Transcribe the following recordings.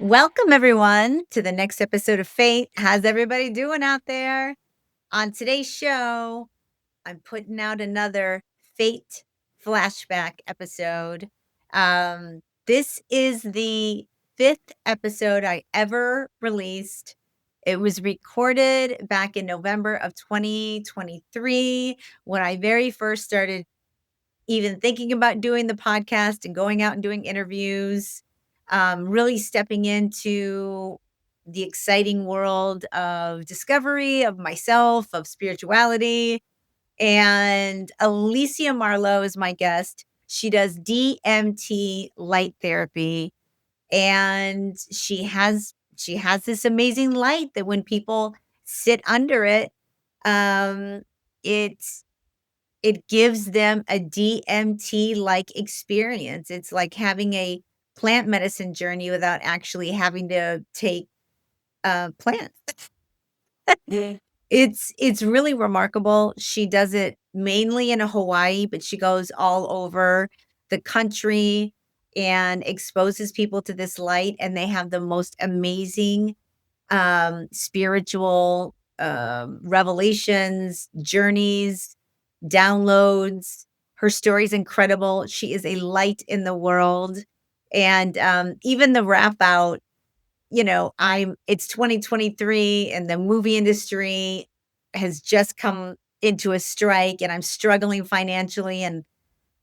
Welcome, everyone, to the next episode of Fate. How's everybody doing out there? On today's show, I'm putting out another Fate flashback episode. This is the fifth episode I ever released. It was recorded back in November of 2023 when I very first started even thinking about doing the podcast and going out and doing interviews, really stepping into the exciting world of discovery of myself, of spirituality. And Alysia Marlowe is my guest. She does DMT light therapy, and she has this amazing light that when people sit under it, um, it's it gives them a DMT-like experience. It's like having a plant medicine journey without actually having to take, plants. Yeah. It's really remarkable. She does it mainly in Hawaii, but she goes all over the country and exposes people to this light, and they have the most amazing, spiritual, revelations, journeys, downloads. Her story's incredible. She is a light in the world. And even the wrap out, it's 2023 and the movie industry has just come into a strike and I'm struggling financially and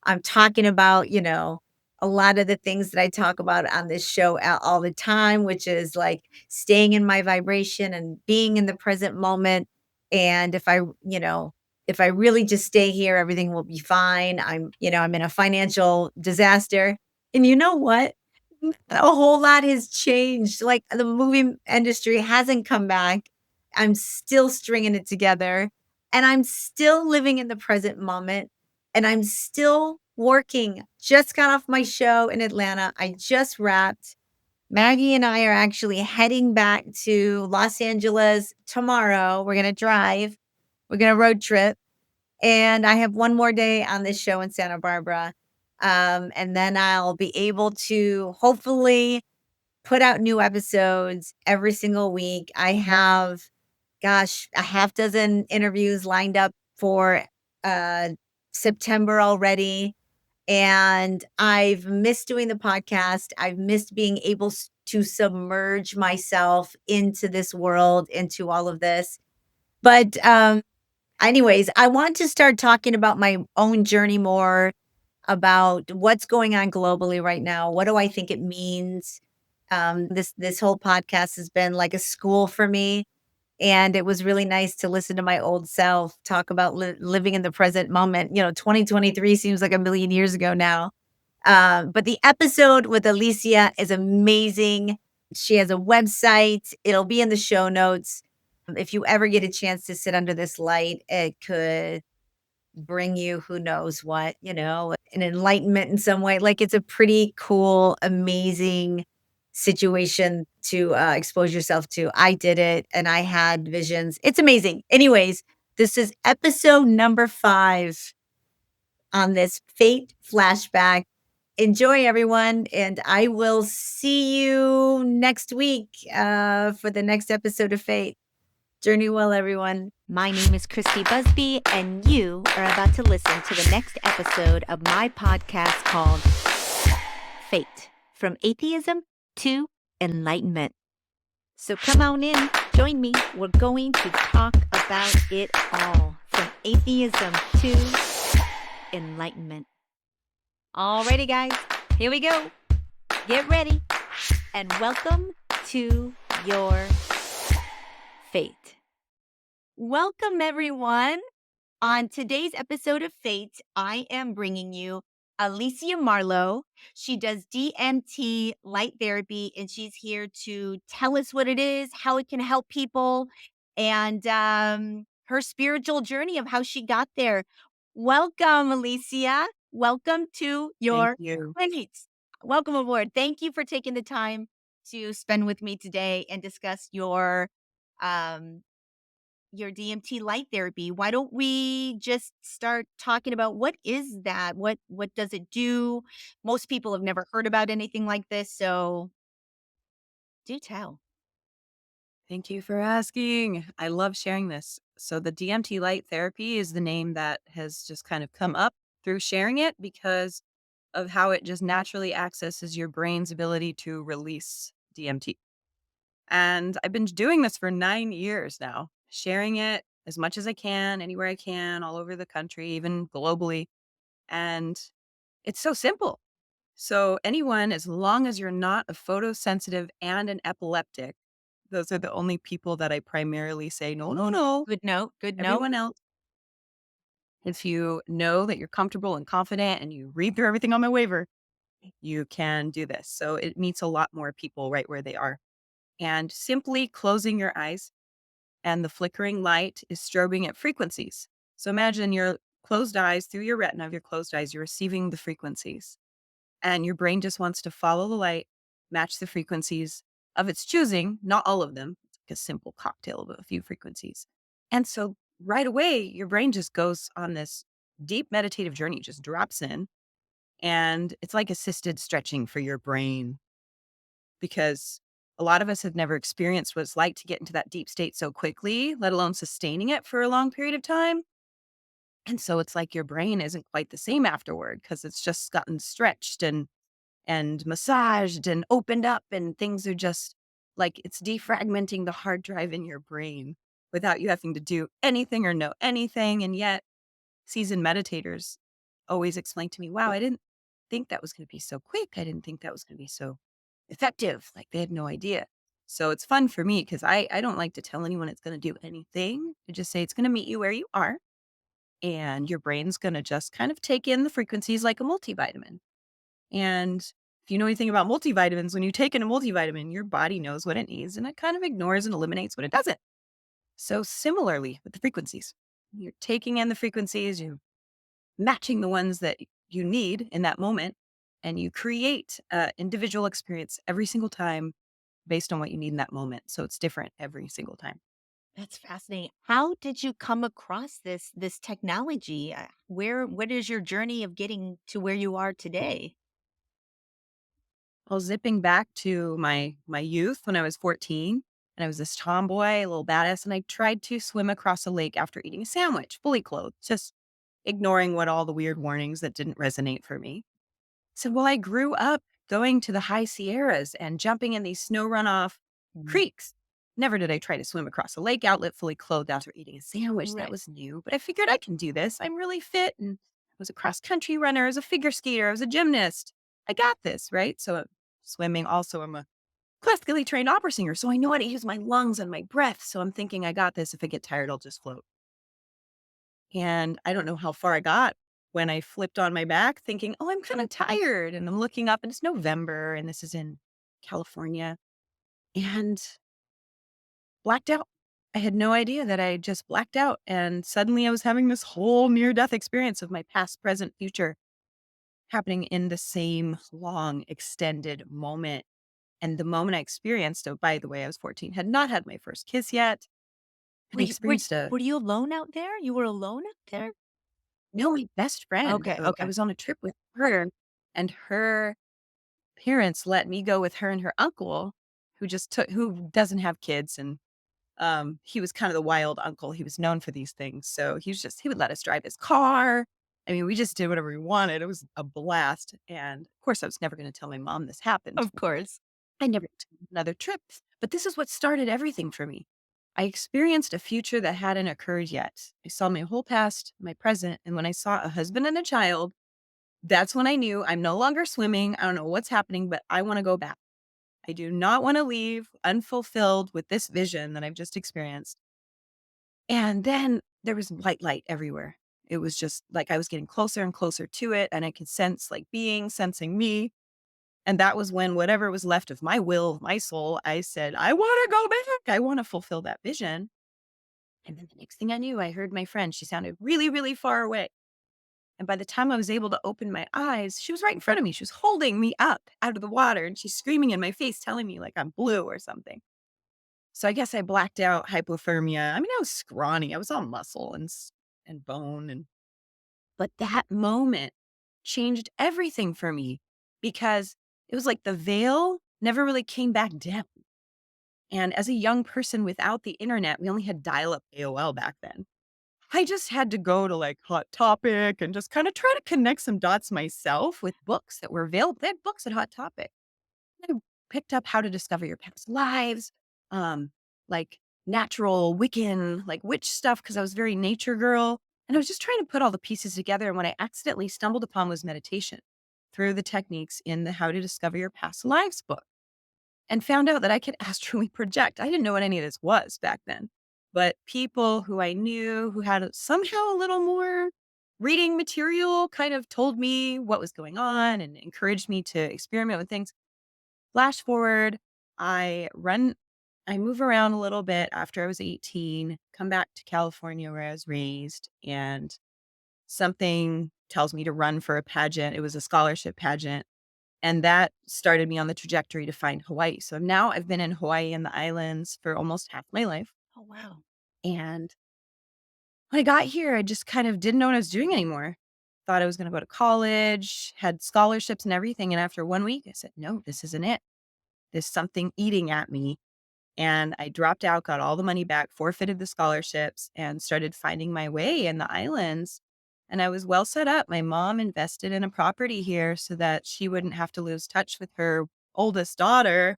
I'm talking about, a lot of the things that I talk about on this show all the time, which is like staying in my vibration and being in the present moment. And if I really just stay here, everything will be fine. I'm in a financial disaster. And you know what? A whole lot has changed. Like the movie industry hasn't come back. I'm still stringing it together and I'm still living in the present moment and I'm still working. Just got off my show in Atlanta. I just wrapped. Maggie and I are actually heading back to Los Angeles tomorrow. We're going to drive, we're going to road trip. And I have one more day on this show in Santa Barbara. And then I'll be able to hopefully put out new episodes every single week. I have, gosh, a half dozen interviews lined up for uh, September already. And I've missed doing the podcast. I've missed being able to submerge myself into this world, into all of this. But anyways, I want to start talking about my own journey more, about what's going on globally right now. What do I think it means? This whole podcast has been like a school for me, and it was really nice to listen to my old self talk about living in the present moment. 2023 seems like a million years ago now. But the episode with Alysia is amazing. She has a website. It'll be in the show notes. If you ever get a chance to sit under this light, it could bring you who knows what, an enlightenment in some way. Like it's a pretty cool, amazing situation to expose yourself to. I did it and I had visions. It's amazing. Anyways, this is episode number 5 on this Fate flashback. Enjoy, everyone, and I will see you next week for the next episode of Fate. Journey well, everyone. My name is Christy Busby, and you are about to listen to the next episode of my podcast called Fate, From Atheism to Enlightenment. So come on in, join me. We're going to talk about it all, from atheism to enlightenment. Alrighty, guys, here we go. Get ready, and welcome to your Fate. Welcome, everyone. On today's episode of Fate, I am bringing you Alysia Marlowe. She does DMT light therapy, and she's here to tell us what it is, how it can help people, and her spiritual journey of how she got there. Welcome, Alysia. Welcome to your Thank you. clinic. Welcome aboard. Thank you for taking the time to spend with me today and discuss um, your DMT light therapy. Why don't we just start talking about what is that? What does it do? Most people have never heard about anything like this, so Do tell. Thank you for asking. I love sharing this. So, the DMT light therapy is the name that has just kind of come up through sharing it because of how it just naturally accesses your brain's ability to release DMT. And I've been doing this for 9 years now, sharing it as much as I can, anywhere I can, all over the country, even globally. And it's so simple. So, anyone, as long as you're not a photosensitive and an epileptic, those are the only people that I primarily say, no, no, no. Good note. Good note. Everyone else, if you know that you're comfortable and confident and you read through everything on my waiver, you can do this. So, it meets a lot more people right where they are. And simply closing your eyes and the flickering light is strobing at frequencies. So, imagine your closed eyes, through your retina of your closed eyes, you're receiving the frequencies. And your brain just wants to follow the light, match the frequencies of its choosing, not all of them. It's like a simple cocktail of a few frequencies. And so right away, your brain just goes on this deep meditative journey, just drops in. And it's like assisted stretching for your brain because a lot of us have never experienced what it's like to get into that deep state so quickly, let alone sustaining it for a long period of time. And so it's like your brain isn't quite the same afterward because it's just gotten stretched and massaged and opened up, and things are just like it's defragmenting the hard drive in your brain without you having to do anything or know anything. And yet, seasoned meditators always explain to me, wow, I didn't think that was going to be so quick. I didn't think that was going to be so effective. Like they had no idea. So it's fun for me because I don't like to tell anyone it's going to do anything. I just say it's going to meet you where you are, and your brain's going to just kind of take in the frequencies like a multivitamin. And if you know anything about multivitamins, when you take in a multivitamin, your body knows what it needs and it kind of ignores and eliminates what it doesn't. So, similarly with the frequencies, you're taking in the frequencies, you're matching the ones that you need in that moment, and you create an individual experience every single time based on what you need in that moment. So, it's different every single time. That's fascinating. How did you come across this technology? What is your journey of getting to where you are today? Well, zipping back to my youth when I was 14, and I was this tomboy, a little badass, and I tried to swim across a lake after eating a sandwich, fully clothed, just ignoring what all the weird warnings that didn't resonate for me. So, well, I grew up going to the high Sierras and jumping in these snow runoff Mhm. creeks. Never did I try to swim across a lake outlet fully clothed after eating a sandwich. That Right. was new, but I figured I can do this. I'm really fit and I was a cross country runner, I was a figure skater, I was a gymnast. I got this, right? So, swimming also, I'm a classically trained opera singer. So I know how to use my lungs and my breath. So I'm thinking I got this. If I get tired, I'll just float. And I don't know how far I got when I flipped on my back thinking, oh, I'm kind of tired. And I'm looking up and it's November and this is in California and blacked out. I had no idea that I just blacked out. And suddenly I was having this whole near death experience of my past, present, future happening in the same long, extended moment. And the moment I experienced, oh, by the way, I was 14, had not had my first kiss yet. And I Wait, were experienced a were you alone out there? You were alone out there? no, my best friend. Okay, I okay. was on a trip with her, and her parents let me go with her and her uncle, who doesn't have kids, and he was kind of the wild uncle. He was known for these things, so he would let us drive his car. I mean, we just did whatever we wanted. It was a blast, and of course, I was never going to tell my mom this happened. Of course. I never took another trip, but this is what started everything for me. I experienced a future that hadn't occurred yet. I saw my whole past, my present, and when I saw a husband and a child, that's when I knew I'm no longer swimming. I don't know what's happening, but I want to go back. I do not want to leave unfulfilled with this vision that I've just experienced. And then there was light everywhere. It was just like I was getting closer and closer to it, and I could sense like being sensing me. And that was when whatever was left of my will, my soul, I said, I want to go back. I want to fulfill that vision. And then the next thing I knew, I heard my friend. She sounded really, really far away. And by the time I was able to open my eyes, she was right in front of me. She was holding me up out of the water and she's screaming in my face, telling me like I'm blue or something. So I guess I blacked out hypothermia. I mean, I was scrawny. I was all muscle and bone. But that moment changed everything for me because it was like the veil never really came back down. And as a young person without the internet, we only had dial-up AOL back then. I just had to go to like Hot Topic and just kind of try to connect some dots myself with books that were available. They had books at Hot Topic. I picked up How to Discover Your Past Lives, um, like natural Wiccan, like witch stuff, because I was very nature girl. And I was just trying to put all the pieces together. And what I accidentally stumbled upon was meditation through the techniques in the How to Discover Your Past Lives book, and found out that I could astrally project. I didn't know what any of this was back then, but people who I knew who had somehow a little more reading material kind of told me what was going on and encouraged me to experiment with things. Flash forward, I run, I move around a little bit after I was 18, come back to California where I was raised, and something tells me to run for a pageant. It was a scholarship pageant. And that started me on the trajectory to find Hawaii. So now I've been in Hawaii and the islands for almost half my life. Oh, wow. And when I got here, I just kind of didn't know what I was doing anymore. Thought I was going to go to college, had scholarships and everything. And after 1 week, I said, no, this isn't it. There's something eating at me. And I dropped out, got all the money back, forfeited the scholarships, and started finding my way in the islands. And I was well set up. My mom invested in a property here so that she wouldn't have to lose touch with her oldest daughter.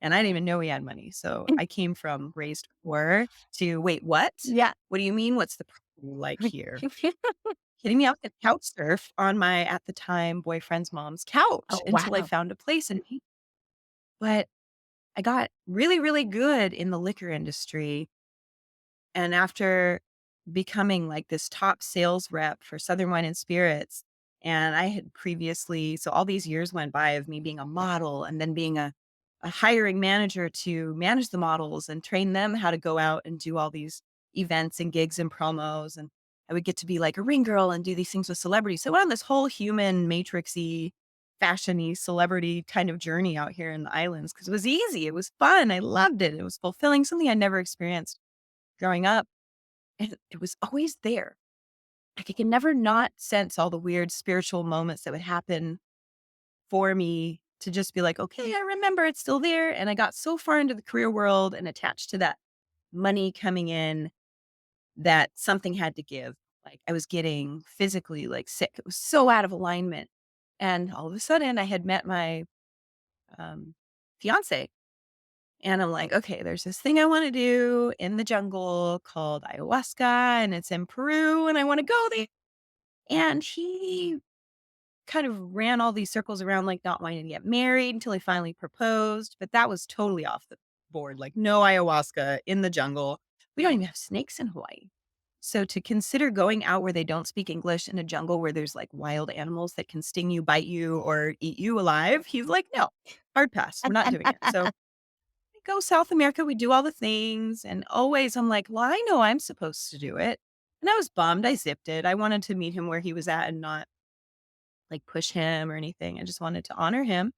And I didn't even know we had money. So I came from raised poor to wait, what? Yeah. What do you mean? What's the property like here? Hitting me out with couch surf on my, at the time, boyfriend's mom's couch Oh, until I wow. found a place. But I got really, really good in the liquor industry. And after becoming like this top sales rep for Southern Wine and Spirits, and I had previously, so all these years went by of me being a model and then being a hiring manager to manage the models and train them how to go out and do all these events and gigs and promos. And I would get to be like a ring girl and do these things with celebrities. So I went on this whole human matrixy, fashiony celebrity kind of journey out here in the islands because it was easy. It was fun. I loved it. It was fulfilling, something I never experienced growing up. And it was always there. Like I could never not sense all the weird spiritual moments that would happen for me to just be like, okay, I remember it's still there. And I got so far into the career world and attached to that money coming in that something had to give. Like I was getting physically like sick. It was so out of alignment. And all of a sudden I had met my um, fiance. And I'm like, okay, there's this thing I want to do in the jungle called ayahuasca, and it's in Peru, and I want to go there. And he kind of ran all these circles around, like not wanting to get married until he finally proposed. But that was totally off the board. Like, no ayahuasca in the jungle. We don't even have snakes in Hawaii. So to consider going out where they don't speak English in a jungle where there's like wild animals that can sting you, bite you, or eat you alive, he's like, no, hard pass. We're not doing it. So we go South America, we do all the things, and always I'm like, "Well, I know I'm supposed to do it." And I was bummed, I zipped it. I wanted to meet him where he was at and not, like, push him or anything. I just wanted to honor him.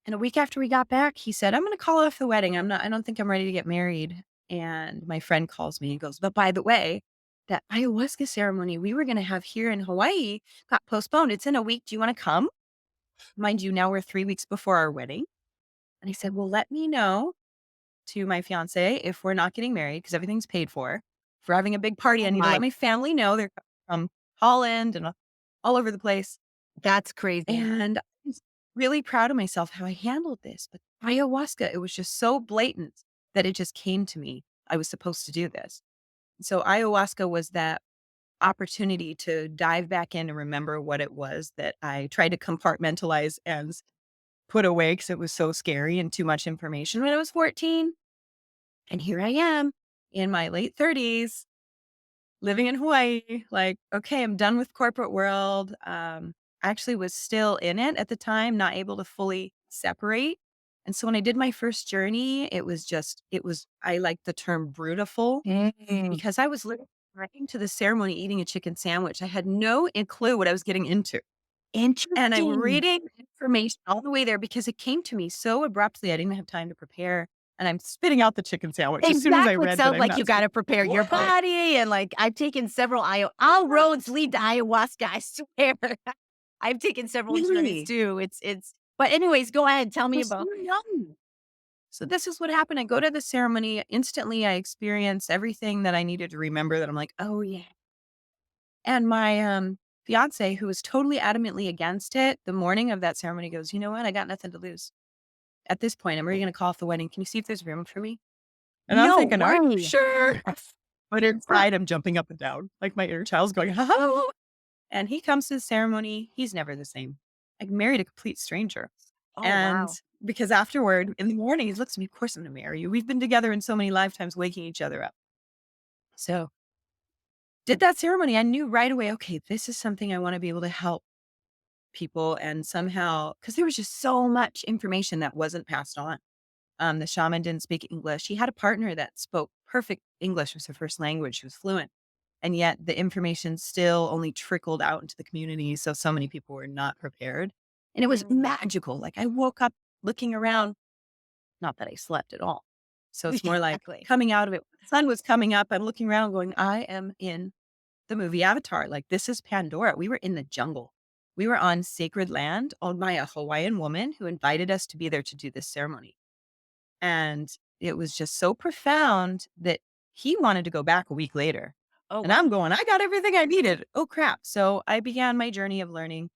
And a week after we got back, he said, "I'm gonna call off the wedding. I don't think I'm ready to get married." And my friend calls me and goes, "But by the way, that ayahuasca ceremony we were gonna have here in Hawaii got postponed. It's in a week. Do you wanna come?" Mind you, now we're 3 weeks before our wedding. And I said, "Well, let me know to my fiance if we're not getting married because everything's paid for. If we're having a big party, Oh, I need to let my. my family know. They're from Holland and all over the place." That's crazy. And I was really proud of myself how I handled this. But ayahuasca, it was just so blatant that it just came to me. I was supposed to do this. So ayahuasca was that opportunity to dive back in and remember what it was that I tried to compartmentalize and put away because it was so scary and too much information when I was 14. And here I am in my late 30s, living in Hawaii. Like, okay, I'm done with corporate world. I actually was still in it at the time, not able to fully separate. And so when I did my first journey, I like the term brutiful Mm. because I was literally running to the ceremony, eating a chicken sandwich. I had no clue what I was getting into. And I'm Interesting. reading information all the way there because it came to me so abruptly. I didn't have time to prepare. And I'm spitting out the chicken sandwich as soon as I Exactly. It read that sounds I'm like you not gotta prepare your what? body and, like, I've taken several all roads lead to ayahuasca, I swear. I've taken several journeys Really? too. It's but anyways, go ahead, tell I me was so about. young. So this is what happened. I go to the ceremony. Instantly, I experience everything that I needed to remember that I'm like, oh, yeah. And my fiance, who was totally adamantly against it, the morning of that ceremony goes, you know what? I got nothing to lose. At this point, I'm already going to call off the wedding. Can you see if there's room for me? And I'm No thinking, are you way. sure? But inside, I'm jumping up and down. Like my inner child's going, oh. And he comes to the ceremony. He's never the same. I married a complete stranger. Oh, And wow. because afterward, in the morning, he looks at me, of course I'm going to marry you. We've been together in so many lifetimes, waking each other up. So did that ceremony. I knew right away, okay, this is something I want to be able to help people. And somehow, because there was just so much information that wasn't passed on. The shaman didn't speak English. He had a partner that spoke perfect English was her first language. She was fluent. And yet the information still only trickled out into the community. So many people were not prepared. And it was Mm. magical. Like I woke up looking around, not that I slept at all. So it's more like Exactly. coming out of it. The sun was coming up. I'm looking around going, I am in the movie Avatar. Like this is Pandora. We were in the jungle. We were on sacred land owned by a Hawaiian woman who invited us to be there to do this ceremony. And it was just so profound that he wanted to go back a week later. Oh, And wow. I'm going, I got everything I needed. Oh, crap. So I began my journey of learning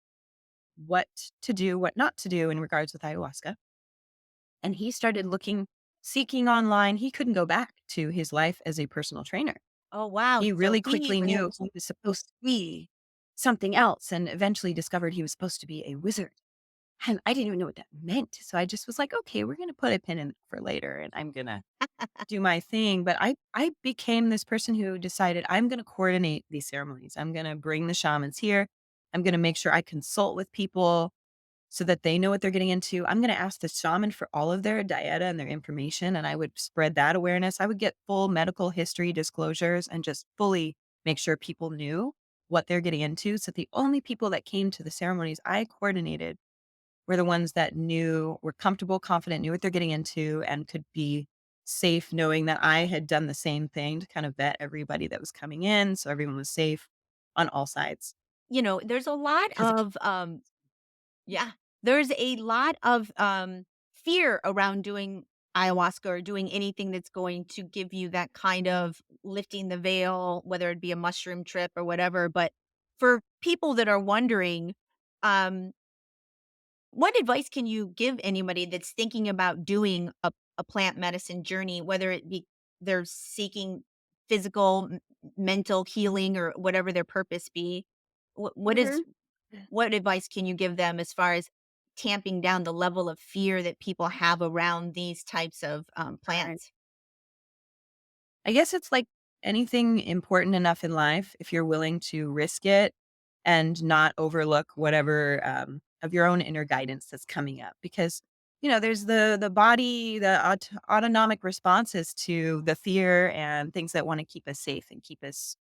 what to do, what not to do in regards with ayahuasca. And he started looking, seeking online. He couldn't go back to his life as a personal trainer. Oh, wow. He So really he quickly knew he was supposed to be something else and eventually discovered he was supposed to be a wizard. And I didn't even know what that meant. So I just was like, okay, we're going to put a pin in it for later and I'm going to do my thing. But I became this person who decided I'm going to coordinate these ceremonies. I'm going to bring the shamans here. I'm going to make sure I consult with people so that they know what they're getting into. I'm going to ask the shaman for all of their data and their information, and I would spread that awareness. I would get full medical history disclosures and just fully make sure people knew what they're getting into. So the only people that came to the ceremonies I coordinated were the ones that knew, were comfortable, confident, knew what they're getting into, and could be safe knowing that I had done the same thing to kind of vet everybody that was coming in. So everyone was safe on all sides. there's a lot Because of, yeah, there's a lot of, fear around doing ayahuasca or doing anything that's going to give you that kind of lifting the veil, whether it be a mushroom trip or whatever. But for people that are wondering, um, what advice can you give anybody that's thinking about doing a plant medicine journey, whether it be they're seeking physical, mental healing, or whatever their purpose be? What is Mhm. what advice can you give them as far as tamping down the level of fear that people have around these types of Right. plants? I guess it's like anything important enough in life, if you're willing to risk it and not overlook whatever of your own inner guidance that's coming up. Because, there's the body, the autonomic responses to the fear and things that want to keep us safe and keep us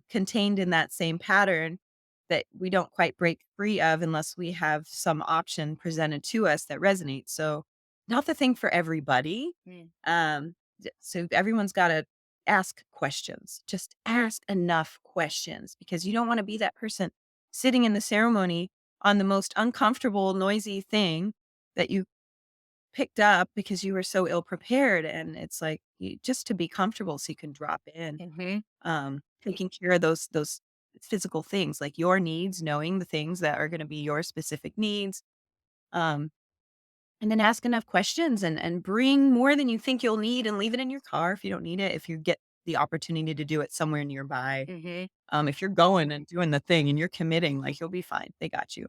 contained in that same pattern that we don't quite break free of unless we have some option presented to us that resonates. So, not the thing for everybody. Mm. So, everyone's got to ask questions. Just ask enough questions because you don't want to be that person sitting in the ceremony on the most uncomfortable, noisy thing that you picked up because you were so ill prepared. And it's like just to be comfortable so you can drop in Mhm. taking care of those physical things, like your needs, knowing the things that are gonna be your specific needs, um, and then ask enough questions and bring more than you think you'll need and leave it in your car if you don't need it, if you get the opportunity to do it somewhere nearby. Mhm. If you're going and doing the thing and you're committing, like, you'll be fine. They got you.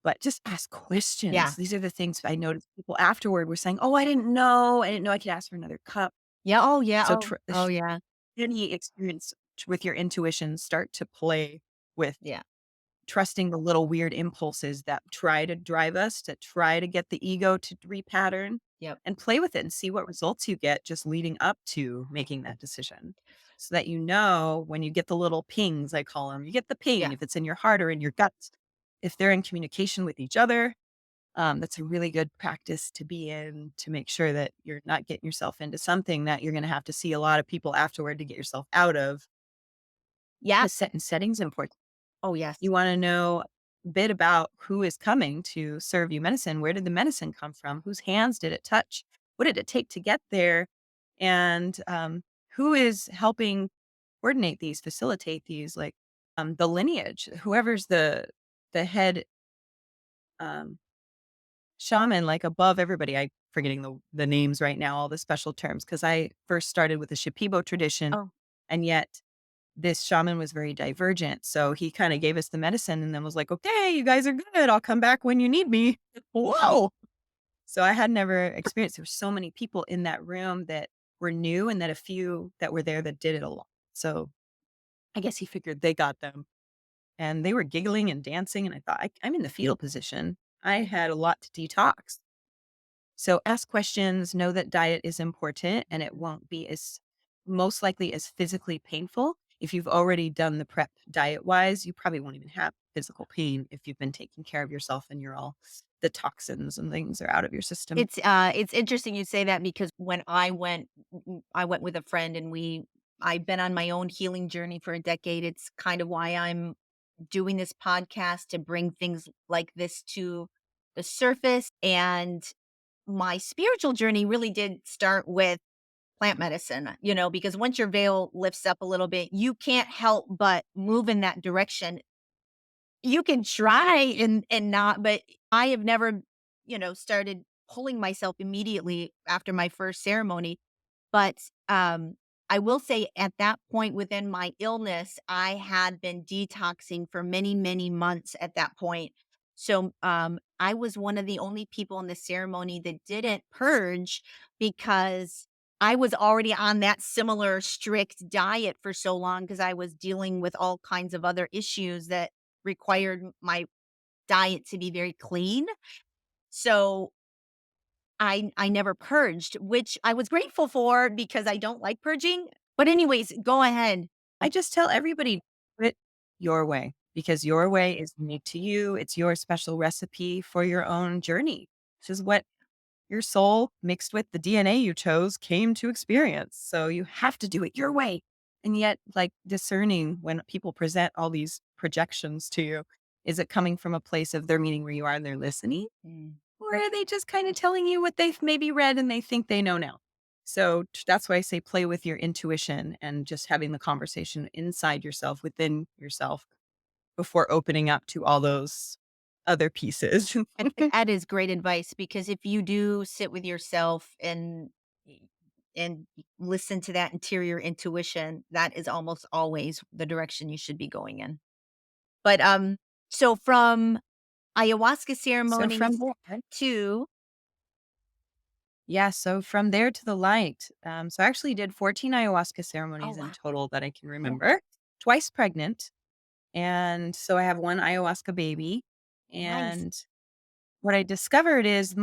But just ask questions. Yeah. These are the things I noticed people afterward were saying, "Oh, I didn't know. I didn't know I could ask for another cup." Yeah. Oh, yeah. So Oh. Oh, yeah. any experience with your intuition, start to play with Yeah. trusting the little weird impulses that try to drive us, to try to get the ego to repattern, Yep. and play with it and see what results you get just leading up to making that decision. So that when you get the little pings, I call them, you get the ping Yeah. if it's in your heart or in your guts. If they're in communication with each other, that's a really good practice to be in to make sure that you're not getting yourself into something that you're going to have to see a lot of people afterward to get yourself out of. Yeah. Because setting's important. Oh, yes. You want to know bit about who is coming to serve you medicine. Where did the medicine come from? Whose hands did it touch? What did it take to get there? And who is helping coordinate these, facilitate these, like the lineage, whoever's the head um, shaman, like above everybody. I forgetting the names right now, all the special terms, because I first started with the Shipibo tradition, Oh, and yet this shaman was very divergent. So he kind of gave us the medicine and then was like, okay, you guys are good. I'll come back when you need me. Whoa. So I had never experienced, there were so many people in that room that were new and that a few that were there that did it a lot. So I guess he figured they got them and they were giggling and dancing. And I thought, I'm in the fetal position. I had a lot to detox. So ask questions, know that diet is important and it won't be as most likely as physically painful. If you've already done the prep diet wise, you probably won't even have physical pain if you've been taking care of yourself and you're all the toxins and things are out of your system. it's interesting you say that because when I went with a friend and I've been on my own healing journey for a decade. It's kind of why I'm doing this podcast to bring things like this to the surface. And my spiritual journey really did start with plant medicine, because once your veil lifts up a little bit, you can't help but move in that direction. You can try and not, but I have never, started pulling myself immediately after my first ceremony. But, I will say at that point within my illness, I had been detoxing for many, many months at that point. So, I was one of the only people in the ceremony that didn't purge because I was already on that similar strict diet for so long because I was dealing with all kinds of other issues that required my diet to be very clean. So I never purged, which I was grateful for because I don't like purging. But anyways, go ahead. I just tell everybody, do it your way because your way is unique to you. It's your special recipe for your own journey. This is what your soul mixed with the DNA you chose came to experience. So you have to do it your way. And yet, like discerning when people present all these projections to you, is it coming from a place of they're meeting where you are and they're listening? Mm. Or are they just kind of telling you what they've maybe read and they think they know now? So that's why I say play with your intuition and just having the conversation inside yourself, within yourself, before opening up to all those other pieces. That is great advice because if you do sit with yourself and listen to that interior intuition, that is almost always the direction you should be going in. But so from ayahuasca So ceremonies from there, to yeah, so from there to the light. So I actually did 14 ayahuasca oh ceremonies in wow, total that I can remember, twice pregnant. And so I have one ayahuasca baby. nice. And what I discovered is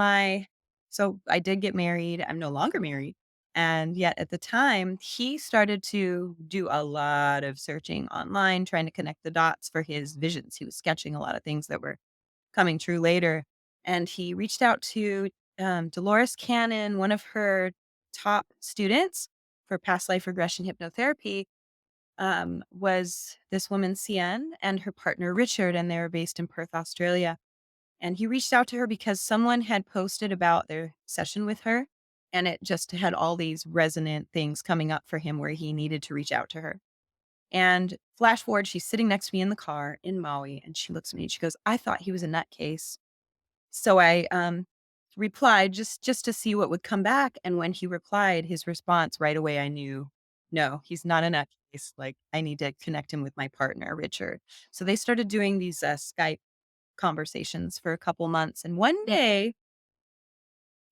so I did get married. I'm no longer married. And yet at the time, he started to do a lot of searching online, trying to connect the dots for his visions. He was sketching a lot of things that were coming true later. And he reached out to Dolores Cannon, one of her top students for past life regression hypnotherapy, was this woman, Cian, and her partner, Richard, and they were based in Perth, Australia. And he reached out to her because someone had posted about their session with her. And it just had all these resonant things coming up for him where he needed to reach out to her. And flash forward, she's sitting next to me in the car in Maui, and she looks at me and she goes, I thought he was a nutcase. So I replied just to see what would come back. And when he replied, his response right away, I knew, no, he's not a nutcase. Like I need to connect him with my partner, Richard. So they started doing these Skype conversations for a couple months. And one day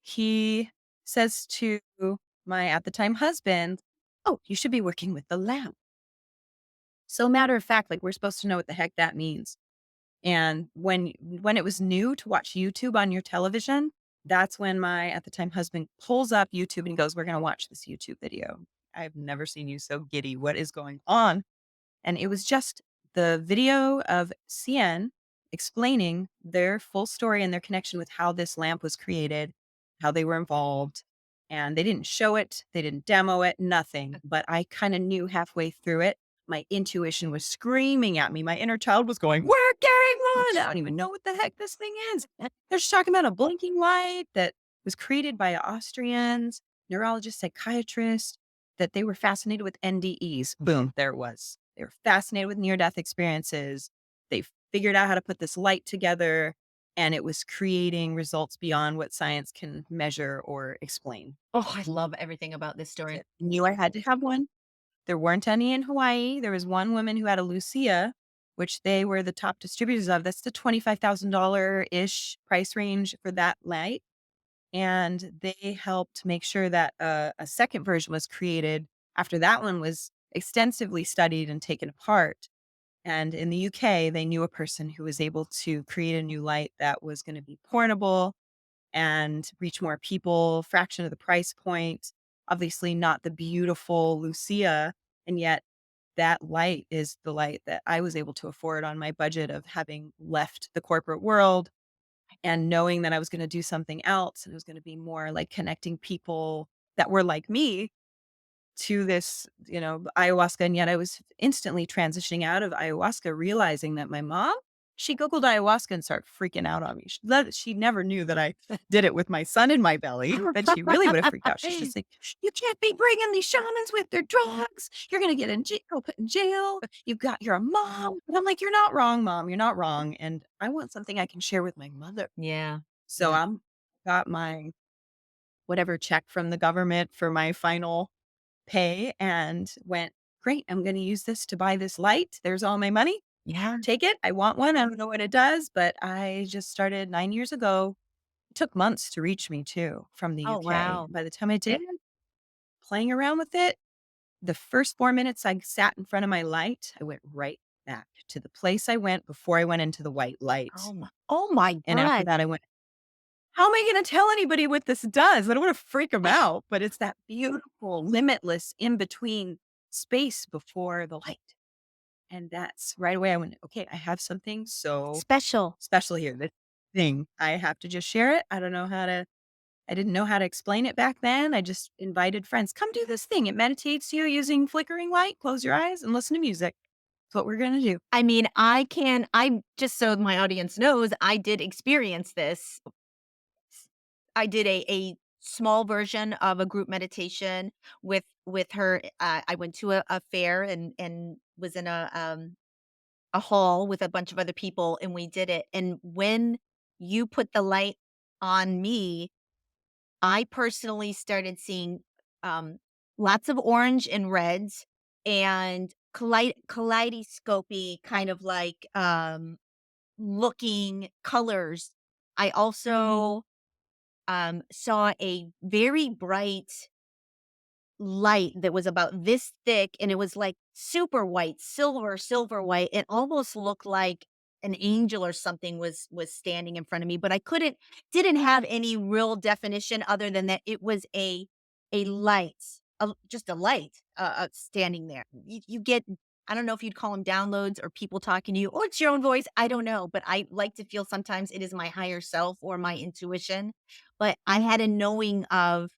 he says to my at the time husband, oh, you should be working with the lamp. So matter of fact, like we're supposed to know what the heck that means. And when it was new to watch YouTube on your television, that's when my at the time husband pulls up YouTube and he goes, we're going to watch this YouTube video. I've never seen you so giddy. What is going on? And it was just the video of CN explaining their full story and their connection with how this lamp was created, how they were involved. And they didn't show it, they didn't demo it, nothing. But I kind of knew halfway through it My intuition was screaming at me. My inner child was going, "We're getting one." I don't even know what the heck this thing is. They're just talking about a blinking light that was created by Austrians, neurologist, psychiatrist, that they were fascinated with NDEs. Boom, there it was. They were fascinated with near-death experiences. They figured out how to put this light together, and it was creating results beyond what science can measure or explain. Oh, I love everything about this That's story. it. Knew I had to have one. There weren't any in Hawaii. There was one woman who had a Lucia, which they were the top distributors of. That's the $25,000-ish price range for that light. And they helped make sure that a second version was created after that one was extensively studied and taken apart. And in the UK, they knew a person who was able to create a new light that was going to be portable and reach more people, fraction of the price point. Obviously, not the beautiful Lucia. And yet, that light is the light that I was able to afford on my budget of having left the corporate world and knowing that I was going to do something else. And it was going to be more like connecting people that were like me to this, ayahuasca. And yet I was instantly transitioning out of ayahuasca, realizing that my mom, she Googled ayahuasca and started freaking out on me. She never knew that I did it with my son in my belly. Then she really would have freaked out. She's just like, "You can't be bringing these shamans with their drugs. You're going to get in jail, put in jail. You're a mom." And I'm like, "You're not wrong, mom. You're not wrong. And I want something I can share with my mother." Yeah. So Yeah. I'm got my whatever check from the government for my final pay and went, "Great, I'm gonna use this to buy this light. There's all my money. Yeah. Take it. I want one. I don't know what it does, but I just started 9 years ago." It took months to reach me too from the Oh, UK. wow. By the time I did, playing around with it, the first 4 minutes I sat in front of my light, I went right back to the place I went before I went into the white light. Oh my And after god. that, I went, "How am I gonna tell anybody what this does? I don't wanna freak them out." But it's that beautiful, limitless in between space before the light. And that's right away I went, "Okay, I have something so Special. special here. This thing. I have to just share it. I didn't know how to explain it back then. I just invited friends, 'Come do this thing. It meditates you using flickering light. Close your eyes and listen to music. That's what we're gonna do." I mean, I'm just so my audience knows, I did experience this. I did a small version of a group meditation with her. I went to a fair and was in a hall with a bunch of other people, and we did it. And when you put the light on me, I personally started seeing um, lots of orange and reds and kaleidoscopy kind of like looking colors. I also saw a very bright light that was about this thick, and it was like super white, silver white. It almost looked like an angel or something was standing in front of me, but I didn't have any real definition other than that it was a light, just a light standing there. You get, I don't know if you'd call them downloads or people talking to you or it's your own voice. I don't know, but I like to feel sometimes it is my higher self or my intuition. But I had a knowing of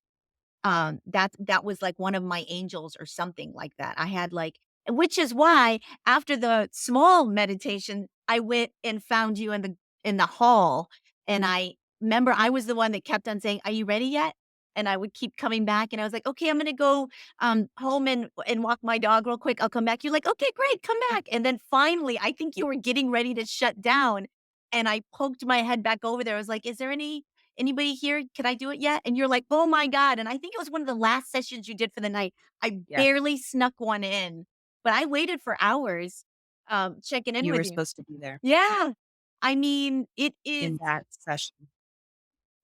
that was like one of my angels or something like that. I had like, which is why after the small meditation, I went and found you in the hall. And I remember I was the one that kept on saying, "Are you ready yet?" And I would keep coming back and I was like, "Okay, I'm gonna go home and walk my dog real quick. I'll come back." You're like, "Okay, great, come back." And then finally, I think you were getting ready to shut down. And I poked my head back over there. I was like, "Is there anybody here? Can I do it yet?" And you're like, "Oh my god." And I think it was one of the last sessions you did for the night. I Yeah. barely snuck one in, but I waited for hours, checking in You were with you. supposed to be there Yeah. I mean, it is in that session.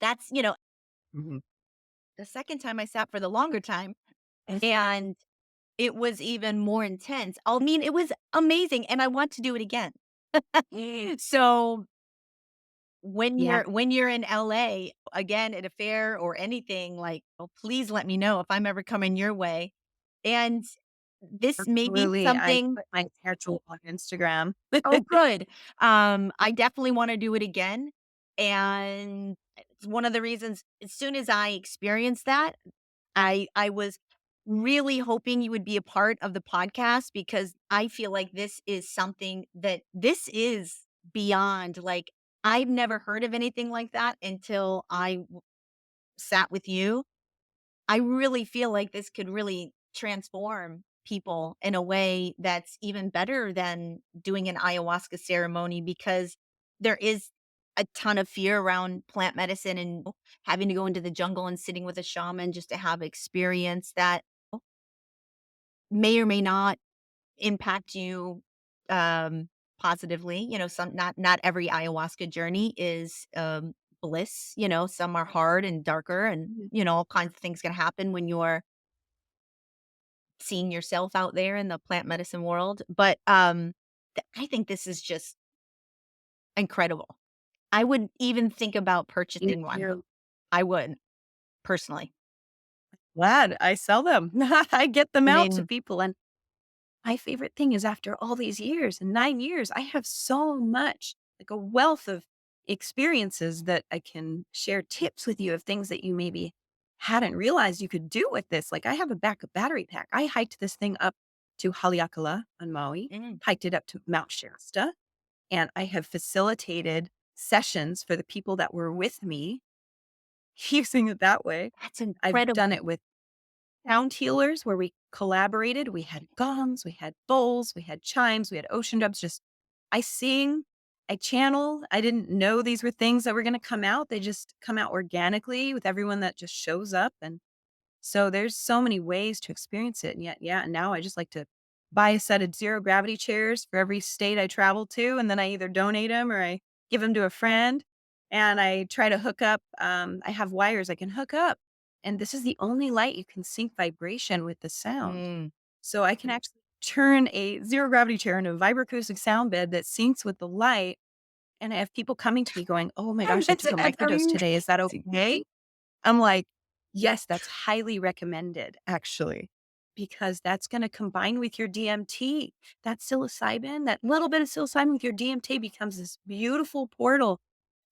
that's, Mhm. the second time I sat for the longer time, and it was even more intense. I mean, it was amazing, and I want to do it again. So Yeah. when you're in LA, again, at a fair or anything, like, oh, please let me know if I'm ever coming your way. And this may be Absolutely. I something. put my schedule on Instagram. Oh, good. I definitely wanna do it again, and it's one of the reasons as soon as I experienced that, I was really hoping you would be a part of the podcast because I feel like this is something that this is beyond like I've never heard of anything like that until sat with you. I really feel like this could really transform people in a way that's even better than doing an ayahuasca ceremony because there is a ton of fear around plant medicine and having to go into the jungle and sitting with a shaman just to have experience that may or may not impact you positively. You know, some not every ayahuasca journey is bliss, you know, some are hard and darker and Mhm. you know, all kinds of things can happen when you're seeing yourself out there in the plant medicine world. But I think this is just incredible. I would even think about purchasing one. You're I would personally. glad I sell them. I get them I out to mean, people. And my favorite thing is after all these years, 9 years, I have so much, like a wealth of experiences that I can share tips with you of things that you maybe hadn't realized you could do with this. Like I have a backup battery pack. I hiked this thing up to Haleakala on Maui, mm, hiked it up to Mount Shasta, and I have facilitated sessions for the people that were with me using it that way. that's I've done incredible. it with sound healers where we collaborated. We had gongs, we had bowls, we had chimes, we had ocean dubs. Just I sing, I channel. I didn't know these were things that were going to come out. They just come out organically with everyone that just shows up. And so there's so many ways to experience it. And yet, yeah, and now I just like to buy a set of zero gravity chairs for every state I travel to. And then I either donate them or I give them to a friend. And I try to hook up, I have wires I can hook up. And this is the only light you can sync vibration with the sound. Mm. So I can actually turn a zero gravity chair into a vibroacoustic sound bed that syncs with the light. And I have people coming to me going, "Oh my gosh, I That's took a microdose today. Is that amazing. okay?" I'm like, "Yes, that's highly recommended, actually, because that's gonna combine with your DMT. That psilocybin, that little bit of psilocybin with your DMT becomes this beautiful portal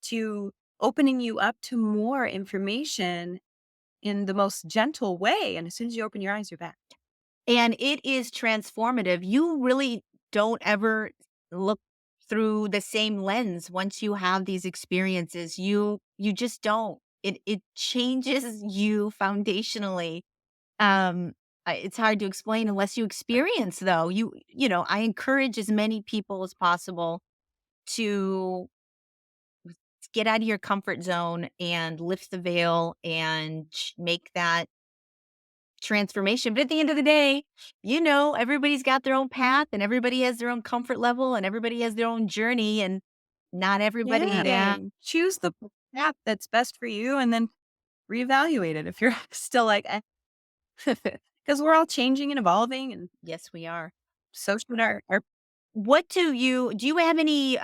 to opening you up to more information in the most gentle way, and as soon as you open your eyes, you're back." And it is transformative. You really don't ever look through the same lens once you have these experiences. You just don't. It changes you foundationally. It's hard to explain unless you experience though. You know, I encourage as many people as possible to get out of your comfort zone and lift the veil and make that transformation. But at the end of the day, you know, everybody's got their own path and everybody has their own comfort level and everybody has their own journey and not everybody Yeah. Choose the path that's best for you and then reevaluate it if you're still like, eh. Because we're all changing and evolving, and yes, we are. so should our What do you have any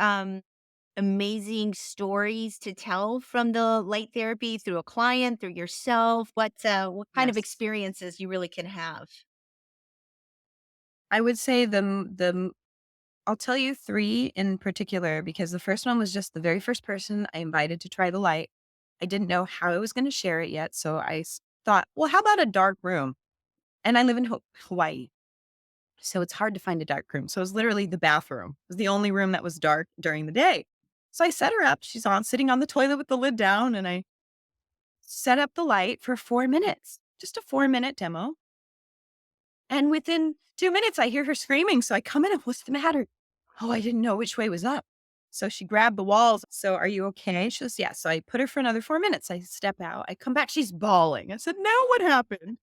amazing stories to tell from the light therapy through a client, through yourself? What kind of yes. experiences you really can have? I would say I'll tell you 3 in particular because the first one was just the very first person I invited to try the light. I didn't know how I was gonna share it yet, so thought, "Well, how about a dark room?" And I live in Hawaii, so it's hard to find a dark room, so it was literally the bathroom. It was the only room that was dark during the day. So I set her up, she's sitting on the toilet with the lid down, and I set up the light for 4 minutes, just a 4-minute demo, and within 2 minutes, I hear her screaming, so I come in and, "What's the matter?" "Oh, I didn't know which way was up." So she grabbed the walls. "So are you okay?" She goes, "Yeah." So I put her for another 4 minutes. I step out. I come back. She's bawling. I said, "Now what happened?"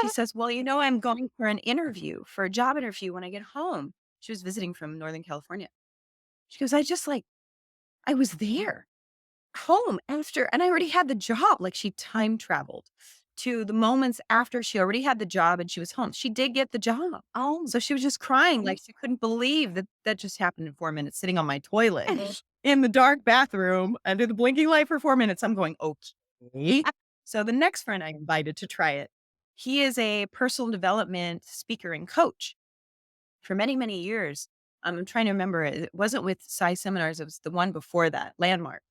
She says, "Well, I'm going for an interview, for a job interview when I get home." She was visiting from Northern California. She goes, I was there home after, and I already had the job." Like she time traveled to the moments after she already had the job and she was home. She did get the job. Oh, So she was just crying like she couldn't believe that that just happened in 4 minutes sitting on my toilet in the dark bathroom under the blinking light for 4 minutes. I'm going, "Okay." So the next friend I invited to try it, he is a personal development speaker and coach for many, many years. I'm trying to remember it. It wasn't with Sai Seminars. It was the one before that, Landmark.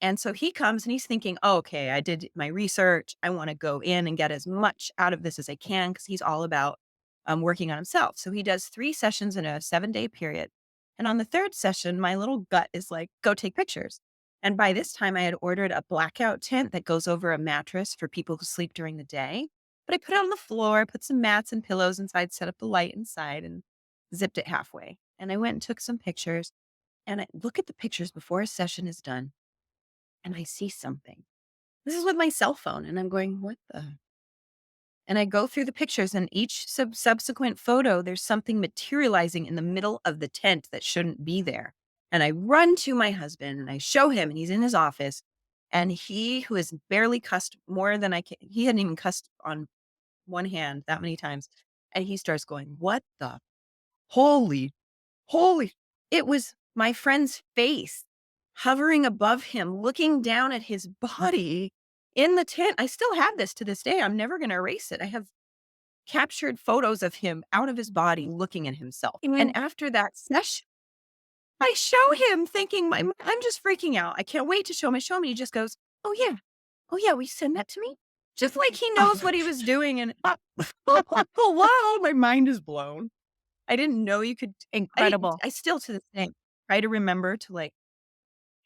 And so he comes and he's thinking, oh, okay, I did my research. I want to go in and get as much out of this as I can because he's all about working on himself. So he does 3 sessions in a 7-day period. And on the third session, my little gut is like, go take pictures. And by this time, I had ordered a blackout tent that goes over a mattress for people who sleep during the day. But I put it on the floor, put some mats and pillows inside, set up the light inside, and zipped it halfway. And I went and took some pictures. And I look at the pictures before a session is done and I see something. This is with my cell phone. And I'm going, what the? And I go through the pictures, and each subsequent photo, there's something materializing in the middle of the tent that shouldn't be there. And I run to my husband and I show him, and he's in his office. And he, who has barely cussed more than I can, he hadn't even cussed on one hand that many times. And he starts going, what the holy Holy it was my friend's face hovering above him, looking down at his body in the tent. I still have this to this day. I'm never gonna erase it. I have captured photos of him out of his body looking at himself. And after that session, I show him thinking, I'm just freaking out. I can't wait to show him. I show him, and he just goes, "Oh, yeah. Oh, yeah, will you send that to me?" Just like he knows what he was doing, and oh, wow, my mind is blown. I didn't know you could Incredible. I still to this day try to remember to, like,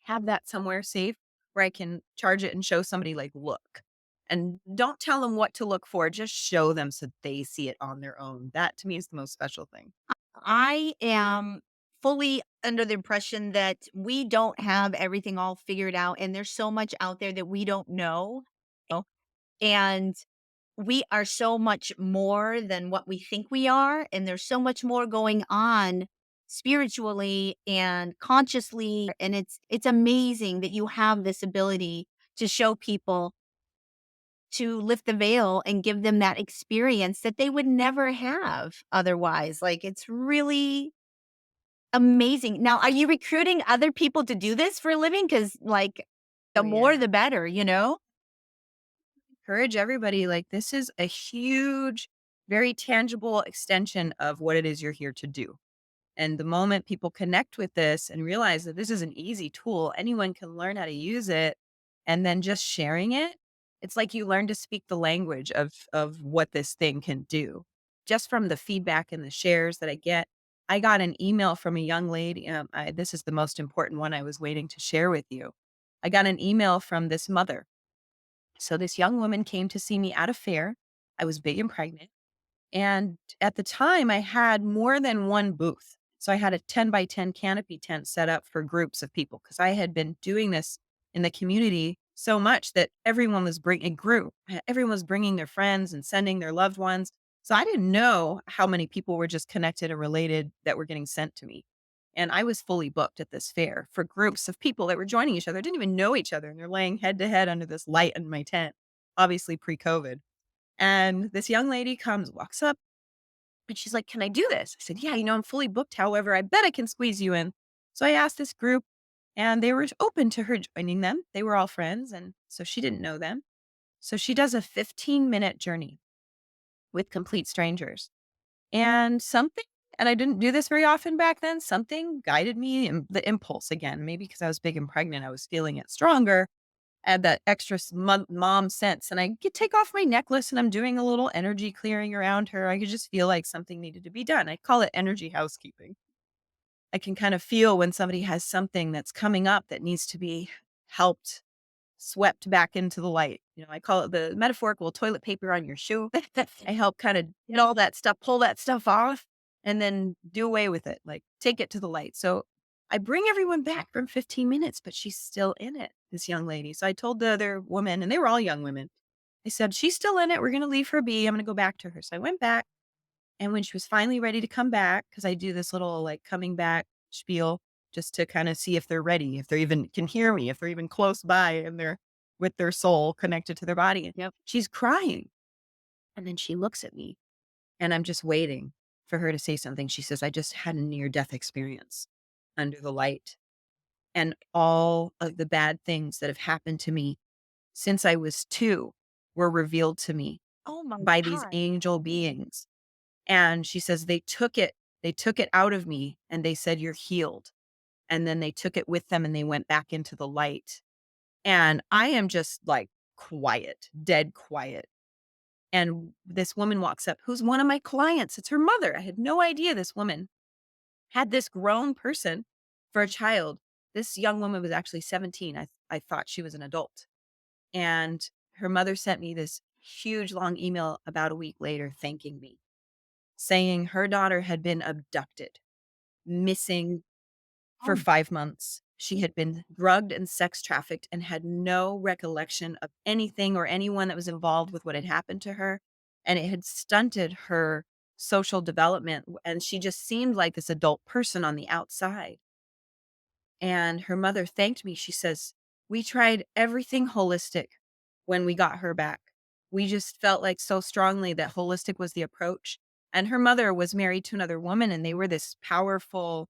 have that somewhere safe where I can charge it and show somebody, like, "Look." And don't tell them what to look for, just show them so they see it on their own. That to me is the most special thing. I am fully under the impression that we don't have everything all figured out, and there's so much out there that we don't know. And we are so much more than what we think we are, and there's so much more going on spiritually and consciously, and it's amazing that you have this ability to show people, to lift the veil and give them that experience that they would never have otherwise. Like, it's really amazing. Now, are you recruiting other people to do this for a living? Because, like, the Oh, more yeah. the better, you know? Encourage everybody, like, this is a huge, very tangible extension of what it is you're here to do. And the moment people connect with this and realize that this is an easy tool, anyone can learn how to use it, and then just sharing it, it's like you learn to speak the language of what this thing can do. Just from the feedback and the shares that I get, I got an email from a young lady. This is the most important one I was waiting to share with you. I got an email from this mother. So this young woman came to see me at a fair. I was big and pregnant. And at the time, I had more than one booth. So I had a 10 by 10 canopy tent set up for groups of people because I had been doing this in the community so much that everyone was bringing, it grew. Everyone was bringing their friends and sending their loved ones. So I didn't know how many people were just connected and related that were getting sent to me. And I was fully booked at this fair for groups of people that were joining each other, didn't even know each other. And they're laying head to head under this light in my tent, obviously pre COVID. And this young lady comes, walks up, and she's like, "Can I do this?" I said, "Yeah, I'm fully booked. However, I bet I can squeeze you in." So I asked this group, and they were open to her joining them. They were all friends. And so she didn't know them. So she does a 15-minute journey with complete strangers. And something, and I didn't do this very often back then, something guided me in the impulse again. Maybe because I was big and pregnant, I was feeling it stronger. Add that extra mom sense. And take off my necklace and I'm doing a little energy clearing around her. I could just feel like something needed to be done. I call it energy housekeeping. I can kind of feel when somebody has something that's coming up that needs to be helped, swept back into the light. I call it the metaphorical toilet paper on your shoe. I help kind of get all that stuff, pull that stuff off, and then do away with it, like take it to the light. So I bring everyone back from 15 minutes, but she's still in it, this young lady. So I told the other woman, and they were all young women. I said, she's still in it. We're going to leave her be. I'm going to go back to her. So I went back. And when she was finally ready to come back, because I do this little like coming back spiel just to kind of see if they're ready, if they even can hear me, if they're even close by and they're with their soul connected to their body. Yep. She's crying. And then she looks at me and I'm just waiting for her to say something. She says, I just had a near death experience under the light. And all of the bad things that have happened to me since I was 2 were revealed to me Oh my by these god. angel beings. And she says, they took it out of me and they said, you're healed. And then they took it with them and they went back into the light. And I am just like quiet, dead quiet. And this woman walks up, who's one of my clients. It's her mother. I had no idea this woman had this grown person for a child. This young woman was actually 17. I thought she was an adult. And her mother sent me this huge long email about a week later thanking me, saying her daughter had been abducted, missing for Oh, 5 months. She had been drugged and sex trafficked and had no recollection of anything or anyone that was involved with what had happened to her, and it had stunted her social development, and she just seemed like this adult person on the outside. And her mother thanked me. She says, "We tried everything holistic when we got her back. We just felt like so strongly that holistic was the approach." And her mother was married to another woman, and they were this powerful,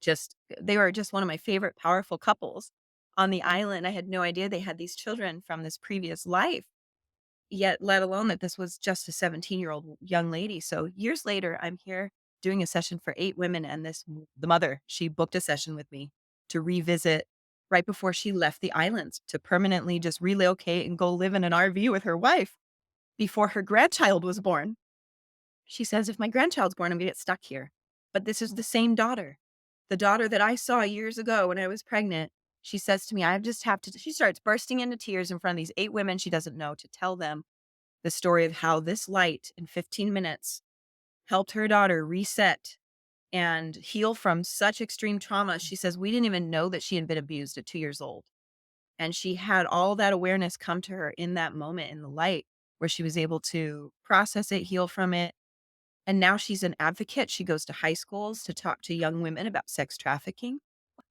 just they were just one of my favorite powerful couples on the island. I had no idea they had these children from this previous life, yet let alone that this was just a 17-year-old young lady. So years later, I'm here doing a session for 8 women, and the mother, she booked a session with me to revisit right before she left the islands to permanently just relocate and go live in an RV with her wife before her grandchild was born. She says, "If my grandchild's born, I'm gonna get stuck here." But this is the same daughter. The daughter that I saw years ago when I was pregnant. She says to me, "I just have to," she starts bursting into tears in front of these 8 women she doesn't know to tell them the story of how this light in 15 minutes helped her daughter reset and heal from such extreme trauma. She says, "We didn't even know that she had been abused at 2 years old." And she had all that awareness come to her in that moment in the light where she was able to process it, heal from it, and now she's an advocate. She goes to high schools to talk to young women about sex trafficking.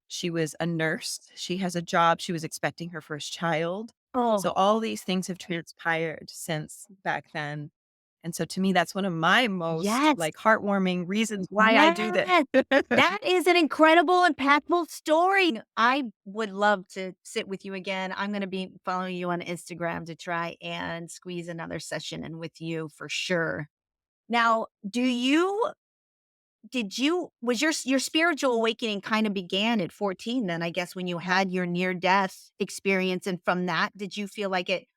She was a nurse. She has a job. She was expecting her first child. oh, So all these things have transpired since back then. And so to me, that's one of my most yes. like heartwarming reasons why I do this. Yes. That is an incredible, impactful story. I would love to sit with you again. I'm going to be following you on Instagram to try and squeeze another session in with you for sure. Now, was your spiritual awakening kind of began at 14 then, I guess, when you had your near death experience? And from that, did you feel like it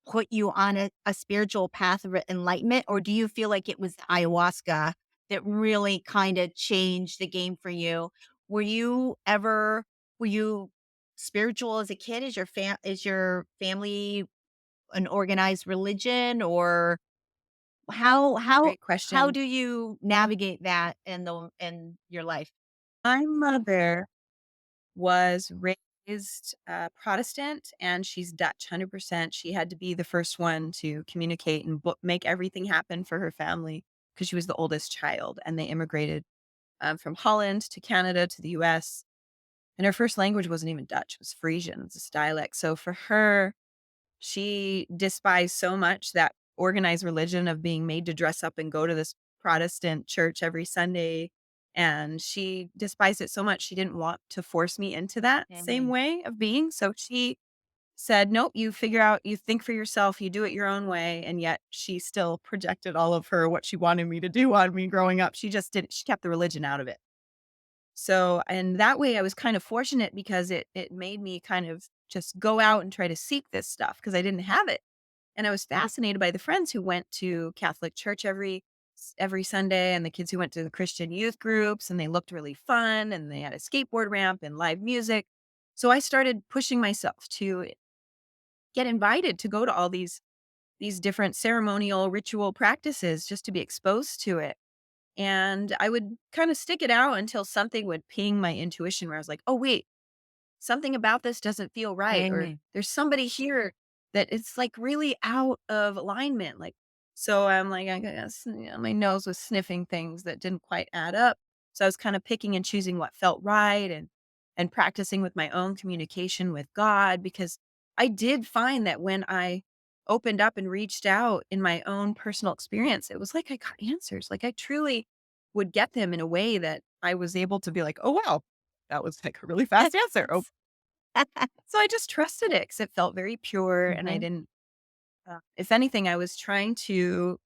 put you on a spiritual path of enlightenment? Or do you feel like it was ayahuasca that really kind of changed the game for you? Were you spiritual as a kid? Is your family an organized religion? Or how how Great how question. do you navigate that in your life? My mother was raised Protestant, and she's Dutch, 100%. She had to be the first one to communicate and make everything happen for her family because she was the oldest child, and they immigrated from Holland to Canada to the US. And her first language wasn't even Dutch, it was Frisian, it's a dialect. So for her, she despised so much that organized religion of being made to dress up and go to this Protestant church every Sunday. And she despised it so much, she didn't want to force me into that same Mhm. way of being. So she said, "Nope, you figure out, you think for yourself, you do it your own way." And yet she still projected all of her, what she wanted me to do on me growing up. She just didn't, she kept the religion out of it. So, and that way I was kind of fortunate because it made me kind of just go out and try to seek this stuff because I didn't have it. And I was fascinated by the friends who went to Catholic church every Sunday, and the kids who went to the Christian youth groups, and they looked really fun, and they had a skateboard ramp and live music. So I started pushing myself to get invited to go to all these different ceremonial ritual practices just to be exposed to it. And I would kind of stick it out until something would ping my intuition where I was like, "Oh, wait, something about this doesn't feel right," or Amen. "There's somebody here that it's like really out of alignment." Like, so I'm like, I guess, my nose was sniffing things that didn't quite add up. So I was kind of picking and choosing what felt right, and practicing with my own communication with God, because I did find that when I opened up and reached out in my own personal experience, it was like I got answers. Like I truly would get them in a way that I was able to be like, "Oh, wow, that was like a really fast answer." Oh, so I just trusted it because it felt very pure, and I Mhm. didn't, if anything, I was trying to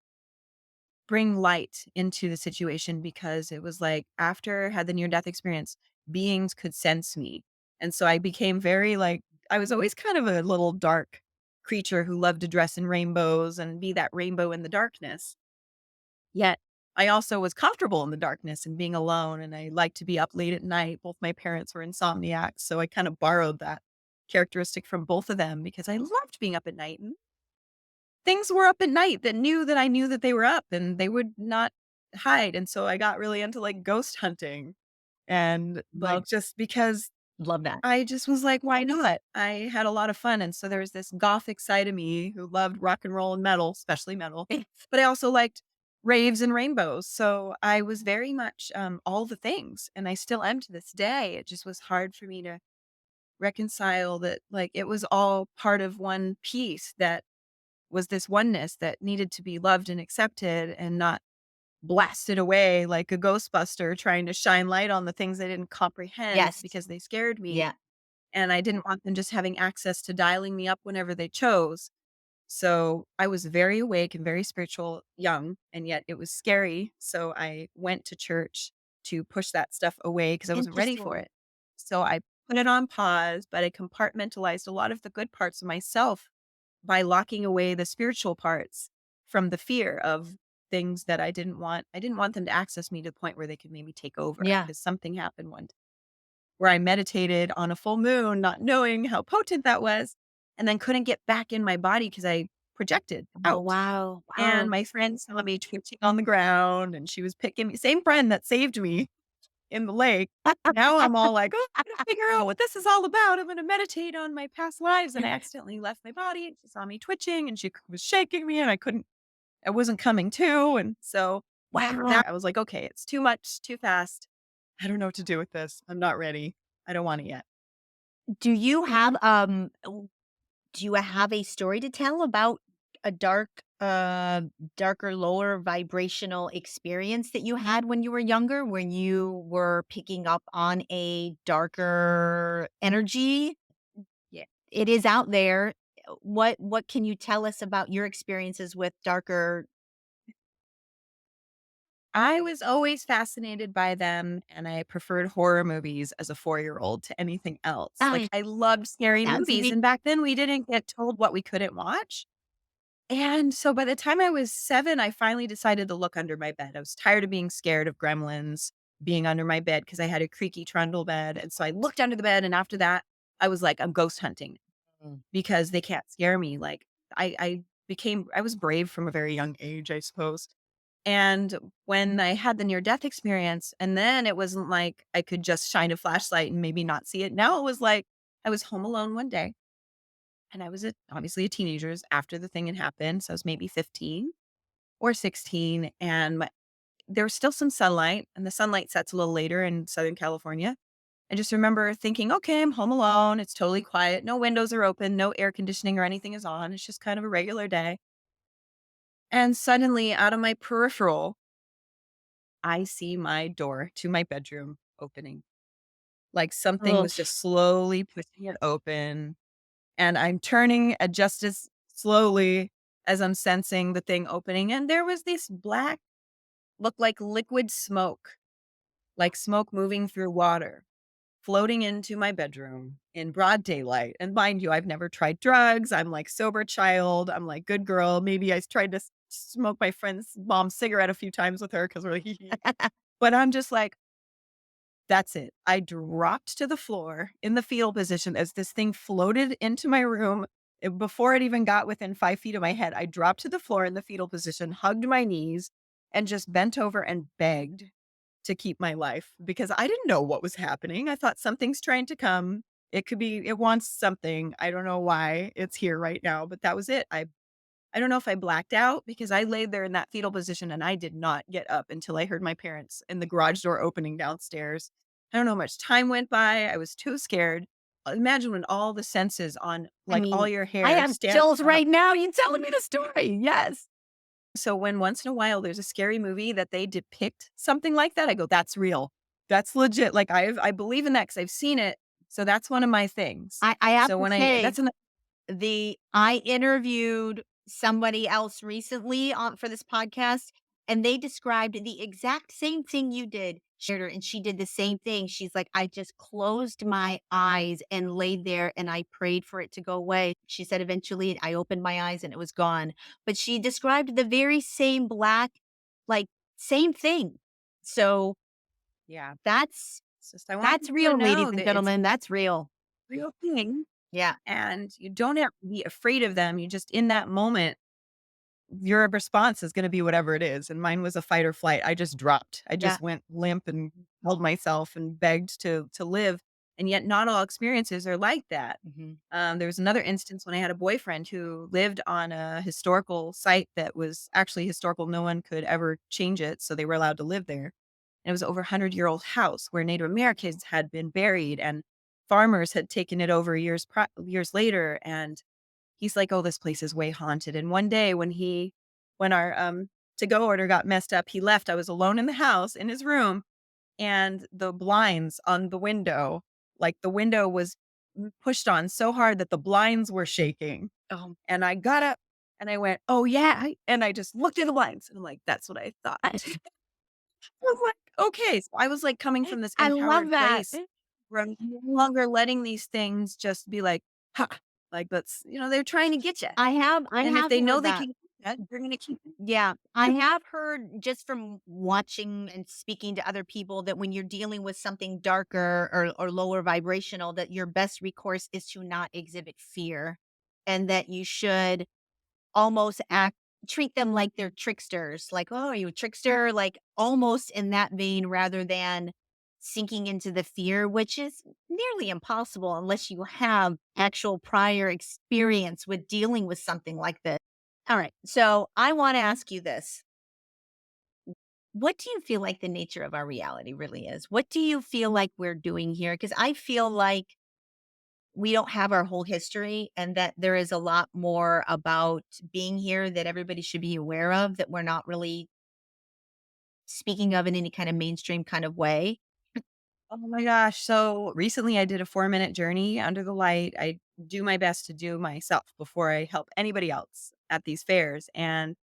bring light into the situation because it was like after I had the near death experience, beings could sense me. And so I became very like I was always kind of a little dark creature who loved to dress in rainbows and be that rainbow in the darkness. Yet I also was comfortable in the darkness and being alone, and I liked to be up late at night. Both my parents were insomniacs, so I kind of borrowed that characteristic from both of them because I loved being up at night. And things were up at night that knew that I knew that they were up and they would not hide. And so I got really into like ghost hunting and like Love just because love that. I just was like, why not? I had a lot of fun. And so there was this gothic side of me who loved rock and roll and metal, especially metal, but I also liked raves and rainbows. So I was very much all the things. And I still am to this day. It just was hard for me to reconcile that, like, it was all part of one piece that was this oneness that needed to be loved and accepted and not blasted away like a Ghostbuster trying to shine light on the things I didn't comprehend Yes. because they scared me. Yeah. And I didn't want them just having access to dialing me up whenever they chose. So I was very awake and very spiritual young, and yet it was scary. So I went to church to push that stuff away because I wasn't ready for Interesting. it. So I put it on pause, but I compartmentalized a lot of the good parts of myself by locking away the spiritual parts from the fear of things that I didn't want. I didn't want them to access me to the point where they could maybe take over Yeah. because something happened one time where I meditated on a full moon, not knowing how potent that was, and then couldn't get back in my body because I projected Oh, out. wow. And Wow. my friend saw me twitching on the ground and she was picking me, same friend that saved me in the lake. Now I'm all like, oh, I'm gonna figure out what this is all about. I'm gonna meditate on my past lives. And I accidentally left my body and she saw me twitching and she was shaking me and I wasn't coming to. And so Wow. that I was like, okay, it's too much, too fast. I don't know what to do with this. I'm not ready. I don't want it yet. Do you have, do you have a story to tell about a darker, lower vibrational experience that you had when you were younger, when you were picking up on a darker energy? Yeah. It is out there. What can you tell us about your experiences with darker? I was always fascinated by them, and I preferred horror movies as a 4-year-old to anything else. Oh, Like, I loved scary that's movies, me. and back then, we didn't get told what we couldn't watch. And so by the time I was 7, I finally decided to look under my bed. I was tired of being scared of gremlins being under my bed because I had a creaky trundle bed, and so I looked under the bed, and after that, I was like, "I'm ghost hunting Mm. because they can't scare me." Like, I was brave from a very young age, I suppose. And when I had the near death experience, and then it wasn't like I could just shine a flashlight and maybe not see it. Now it was like I was home alone one day and I was obviously a teenager after the thing had happened. So I was maybe 15 or 16. And there was still some sunlight, and the sunlight sets a little later in Southern California. I just remember thinking, okay, I'm home alone. It's totally quiet. No windows are open. No air conditioning or anything is on. It's just kind of a regular day. And suddenly, out of my peripheral, I see my door to my bedroom opening. Like something Oh, was just slowly pushing it open, and I'm turning just as slowly as I'm sensing the thing opening, and there was this black, looked like liquid smoke, like smoke moving through water, floating into my bedroom in broad daylight. And mind you, I've never tried drugs. I'm like sober child. I'm like good girl. Maybe I tried to smoke my friend's mom's cigarette a few times with her because we're like, but I'm just like, that's it. I dropped to the floor in the fetal position as this thing floated into my room. Before it even got within 5 feet of my head, I dropped to the floor in the fetal position, hugged my knees, and just bent over and begged to keep my life because I didn't know what was happening. I thought something's trying to come. It could be, it wants something. I don't know why it's here right now, but that was it. I don't know if I blacked out because I laid there in that fetal position and I did not get up until I heard my parents in the garage door opening downstairs. I don't know how much time went by. I was too scared. Imagine when all the senses on I like all mean, your I hair have stand chills up. right now. You telling me the story? Yes. So when once in a while there's a scary movie that they depict something like that, I go, that's real. That's legit. Like I believe in that because I've seen it. So that's one of my things. I have So to when say, that's an I interviewed somebody else recently on for this podcast, And they described the exact same thing you did, shared her, and she did the same thing. She's like, I just closed my eyes and laid there and I prayed for it to go away. She said, eventually I opened my eyes and it was gone. But she described the very same black, like, same thing. So Yeah. that's It's just I want that's people to real, ladies know and that it's gentlemen. That's real. a real thing, Yeah. and you don't have to be afraid of them. You just in that moment, your response is gonna be whatever it is, and mine was a fight or flight. I just dropped. I Yeah. just went limp and held myself and begged to live, and yet not all experiences are like that. Mhm. There was another instance when I had a boyfriend who lived on a historical site that was actually historical. No one could ever change it, so they were allowed to live there. And it was over a 100-year-old house where Native Americans had been buried and farmers had taken it over years later. And he's like, "Oh, this place is way haunted." And one day when our to go order got messed up, he left. I was alone in the house in his room, and the blinds on the window, like, the window was pushed on so hard that the blinds were shaking. Oh, And I got up and I went, "Oh, yeah." And I just looked at the blinds and I'm like, "That's what I thought." I was like, "Okay." So I was, like, coming from this I love empowered that. place where I'm no longer letting these things just be like, "Ha!" Like, that's they're trying to get you. I And if have they know heard they that. can get that, they're gonna keep it. Yeah, I have heard just from watching and speaking to other people that when you're dealing with something darker or lower vibrational, that your best recourse is to not exhibit fear, and that you should almost treat them like they're tricksters. Like, oh, are you a trickster? Like, almost in that vein, rather than sinking into the fear, which is nearly impossible unless you have actual prior experience with dealing with something like this. All right. So I want to ask you this. What do you feel like the nature of our reality really is? What do you feel like we're doing here? Because I feel like we don't have our whole history and that there is a lot more about being here that everybody should be aware of that we're not really speaking of in any kind of mainstream kind of way. Oh my gosh. So recently I did a 4-minute journey under the light. I do my best to do myself before I help anybody else at these fairs. And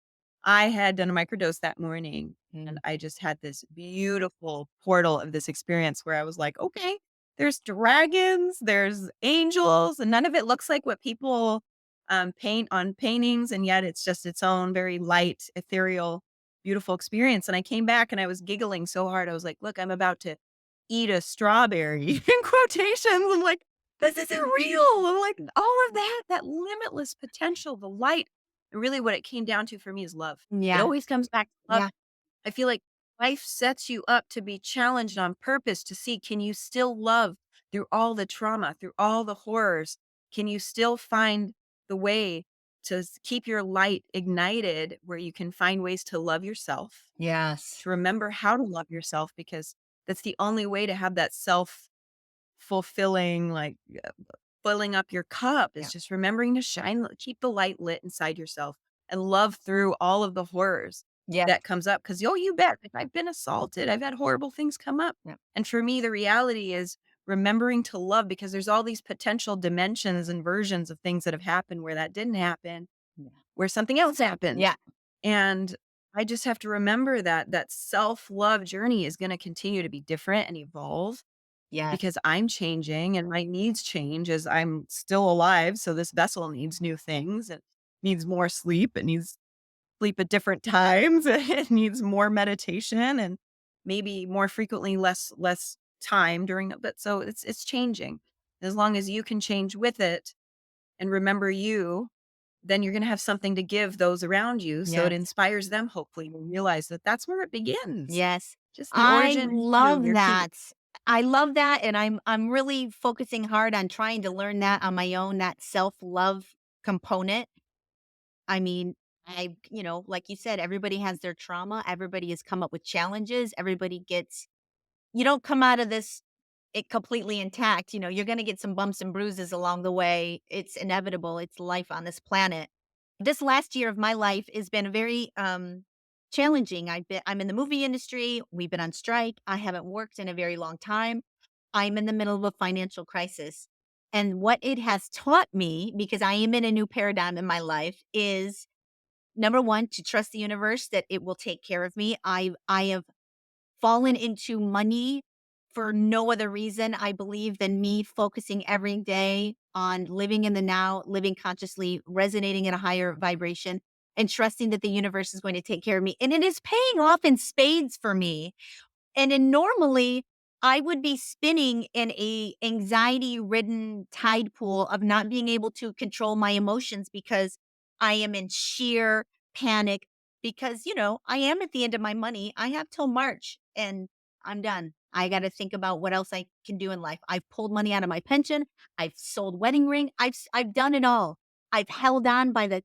I had done a microdose that morning and Mm. I just had this beautiful portal of this experience where I was like, okay, there's dragons, there's angels, and none of it looks like what people paint on paintings. And yet it's just its own very light, ethereal, beautiful experience. And I came back and I was giggling so hard. I was like, look, I'm about to eat a strawberry in quotations. I'm like, this isn't real. I'm like, all of that limitless potential, the light. And really what it came down to for me is love. It Yeah. always comes back to love. Yeah. I feel like life sets you up to be challenged on purpose to see, can you still love through all the trauma, through all the horrors? Can you still find the way to keep your light ignited where you can find ways to love yourself, Yes. to remember how to love yourself, because that's the only way to have that self fulfilling, like, filling up your cup is Yeah. just remembering to keep the light lit inside yourself and love through all of the horrors Yeah. that comes up. Cause, oh, you bet. If I've been assaulted, I've had horrible things come up. Yeah. And for me, the reality is remembering to love, because there's all these potential dimensions and versions of things that have happened where that didn't happen, Yeah. where something else happened. Yeah. And I just have to remember that that self-love journey is going to continue to be different and evolve Yes. because I'm changing and my needs change as I'm still alive. So this vessel needs new things. It needs more sleep. It needs sleep at different times. It needs more meditation and maybe more frequently less time during it. But so it's changing. As long as you can change with it and remember you, then you're going to have something to give those around you. So it Yes. inspires them, hopefully, to realize that that's where it begins. Yes. Just the I origin, love your key. that. I love that, and I'm really focusing hard on trying to learn that on my own, that self-love component. I mean, like you said, everybody has their trauma, everybody has come up with challenges, everybody gets you don't come out of this it completely intact, you're gonna get some bumps and bruises along the way. It's inevitable, it's life on this planet. This last year of my life has been very, challenging. I'm in the movie industry, we've been on strike, I haven't worked in a very long time. I'm in the middle of a financial crisis, and what it has taught me, because I am in a new paradigm in my life, is number one, to trust the universe that it will take care of me. I have fallen into money for no other reason, I believe, than me focusing every day on living in the now, living consciously, resonating in a higher vibration, and trusting that the universe is going to take care of me. And it is paying off in spades for me. And then normally I would be spinning in a anxiety-ridden tide pool of not being able to control my emotions because I am in sheer panic because, I am at the end of my money. I have till March and I'm done. I got to think about what else I can do in life. I've pulled money out of my pension. I've sold wedding ring. I've done it all. I've held on by the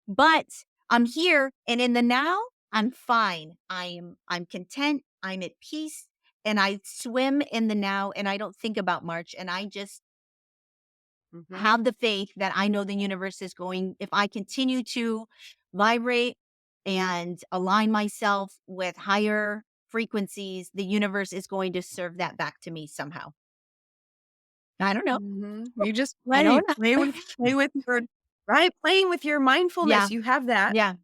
but I'm here and in the now, I'm fine. I'm content, I'm at peace, and I swim in the now and I don't think about March and I just Mhm. have the faith that I know the universe is going if I continue to vibrate and align myself with higher frequencies, the universe is going to serve that back to me somehow. I don't know. Mhm. You just I play, don't know. play with your right, playing with your mindfulness, Yeah. you have that, Yeah.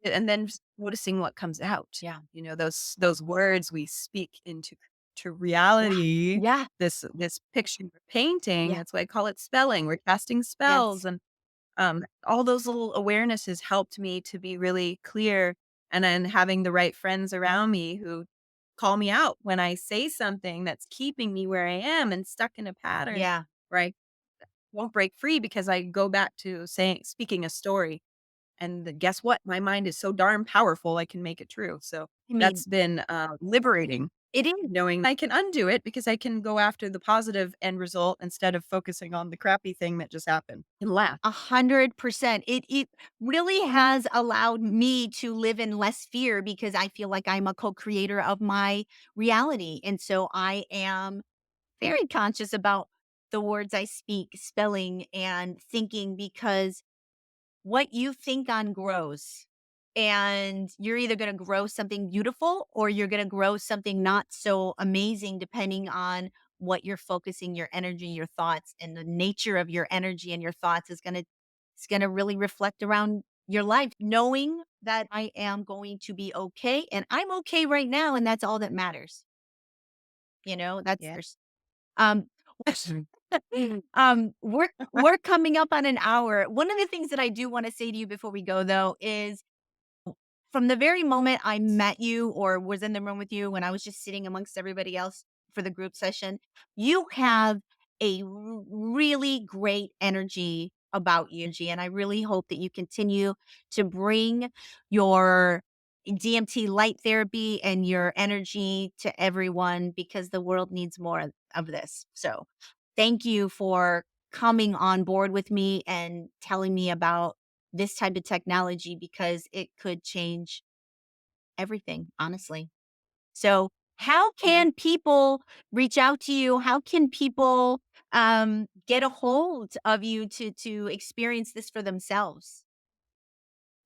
and then just noticing what comes out. Yeah. Those words we speak into to Yeah. reality, Yeah. this picture we're painting, Yeah. that's why I call it spelling, we're casting spells, Yes. and, all those little awarenesses helped me to be really clear, and then having the right friends around me who call me out when I say something that's keeping me where I am and stuck in a pattern, Yeah. right? Won't break free because I go back to speaking a story, and guess what? My mind is so darn powerful, I can make it true. So I mean, that's been, liberating, it is. knowing I can undo it because I can go after the positive end result instead of focusing on the crappy thing that just happened and laugh. 100%. It really has allowed me to live in less fear because I feel like I'm a co-creator of my reality. And so I am very conscious about the words I speak, spelling and thinking because what you think on grows. And you're either going to grow something beautiful or you're going to grow something not so amazing, depending on what you're focusing your energy, your thoughts, and the nature of your energy and your thoughts is going to really reflect around your life. Knowing that I am going to be okay and I'm okay right now, and that's all that matters. Yeah. Um, we're coming up on an hour. One of the things that I do want to say to you before we go, though, is from the very moment I met you or was in the room with you when I was just sitting amongst everybody else for the group session, you have a really great energy about you, G. And I really hope that you continue to bring your DMT light therapy and your energy to everyone because the world needs more of this. So thank you for coming on board with me and telling me about this type of technology because it could change everything, honestly. So, how can people reach out to you? How can people get a hold of you to experience this for themselves?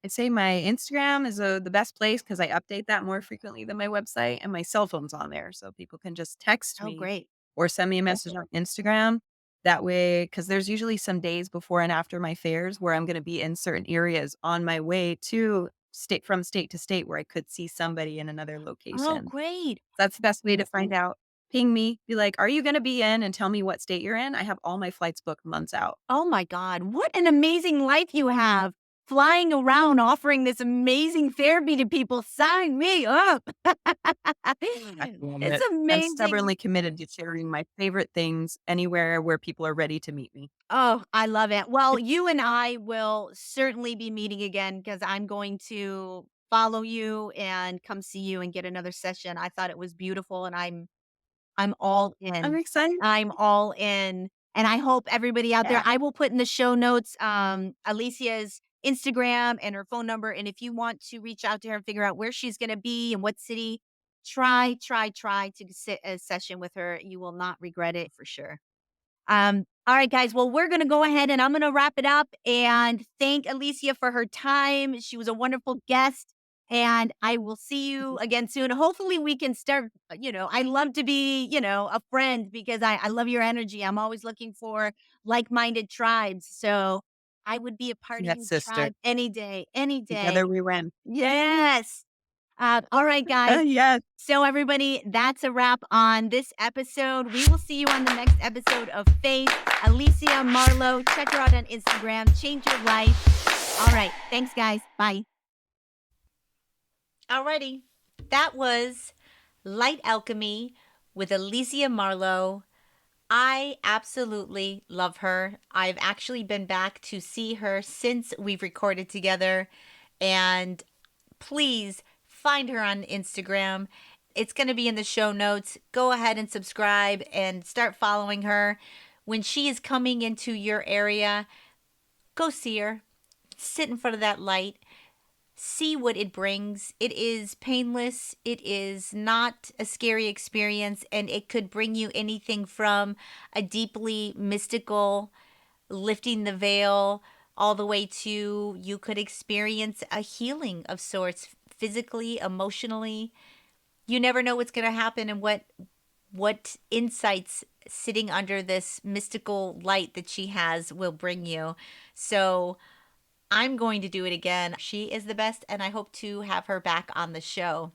I'd say my Instagram is, the best place because I update that more frequently than my website, and my cell phone's on there, so people can just text Oh, me great. or send me a message on Instagram. That way, because there's usually some days before and after my fairs where I'm gonna be in certain areas on my way to state to state where I could see somebody in another Oh, location. great. That's the best way to find out. Ping me, be like, "Are you gonna be in?" and tell me what state you're in. I have all my flights booked months out. Oh my God. What an amazing life you have. Flying around offering this amazing therapy to people. Sign me up. I love It's it. I'm amazing. stubbornly committed to sharing my favorite things anywhere where people are ready to meet me. Oh, I love it. Well, you and I will certainly be meeting again because I'm going to follow you and come see you and get another session. I thought it was beautiful and I'm all I'm in. excited. I'm all in. And I hope everybody out there, Yeah. I will put in the show notes Alicia's Instagram and her phone number. And if you want to reach out to her and figure out where she's going to be and what city, try to sit a session with her. You will not regret it for sure. All right, guys. Well, we're going to go ahead and I'm going to wrap it up and thank Alicia for her time. She was a wonderful guest. And I will see you again soon. Hopefully, we can start. I love to be, a friend because I love your energy. I'm always looking for like minded tribes. So I would be a part of Yes, your sister. tribe any day, any Together day. we win. Yes. All right, guys. Yes. So, everybody, that's a wrap on this episode. We will see you on the next episode of Faith. Alysia Marlowe. Check her out on Instagram. Change your life. All right. Thanks, guys. Bye. Alrighty. That was Light Alchemy with Alysia Marlowe. I absolutely love her. I've actually been back to see her since we've recorded together. And please find her on Instagram. It's going to be in the show notes. Go ahead and subscribe and start following her. When she is coming into your area, go see her. Sit in front of that light. See what it brings. It is painless. It is not a scary experience, and it could bring you anything from a deeply mystical lifting the veil all the way to you could experience a healing of sorts, physically, emotionally. You never know what's going to happen and what insights sitting under this mystical light that she has will bring you. So I'm going to do it again. She is the best, and I hope to have her back on the show.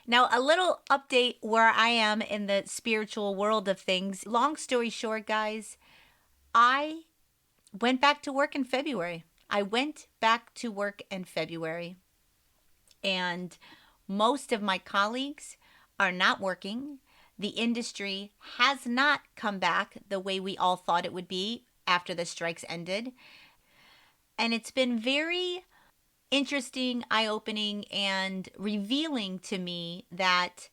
Now, a little update where I am in the spiritual world of things. Long story short, guys, I went back to work in February. I went back to work in February, and most of my colleagues are not working. The industry has not come back the way we all thought it would be after the strikes ended. And it's been very interesting, eye opening, and revealing to me that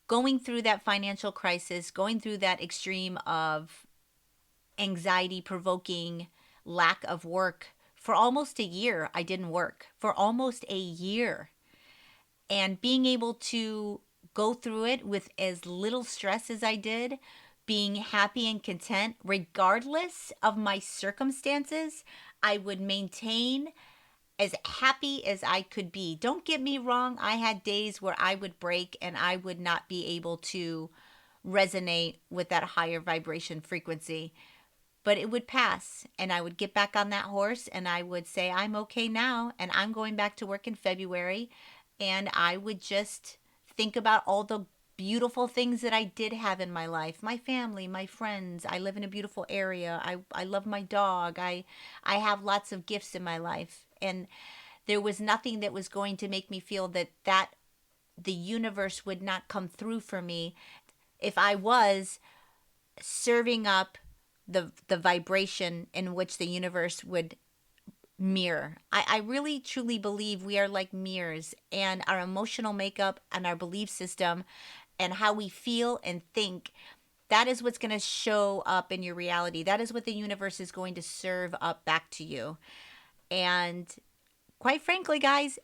going through that financial crisis, going through that extreme of anxiety provoking lack of work for almost a year, I didn't work for almost a year. And being able to go through it with as little stress as I did, being happy and content, regardless of my circumstances, I would maintain as happy as I could be. Don't get me wrong, I had days where I would break and I would not be able to resonate with that higher vibration frequency. But it would pass, and I would get back on that horse and I would say, I'm okay now, and I'm going back to work in February. And I would just think about all the beautiful things that I did have in my life, my family, my friends. I live in a beautiful area. I love my dog. I have lots of gifts in my life. And there was nothing that was going to make me feel that the universe would not come through for me if I was serving up the vibration in which the universe would mirror. I really truly believe we are like mirrors, and our emotional makeup and our belief system and how we feel and think, that is what's going to show up in your reality. That is what the universe is going to serve up back to you. And quite frankly, guys,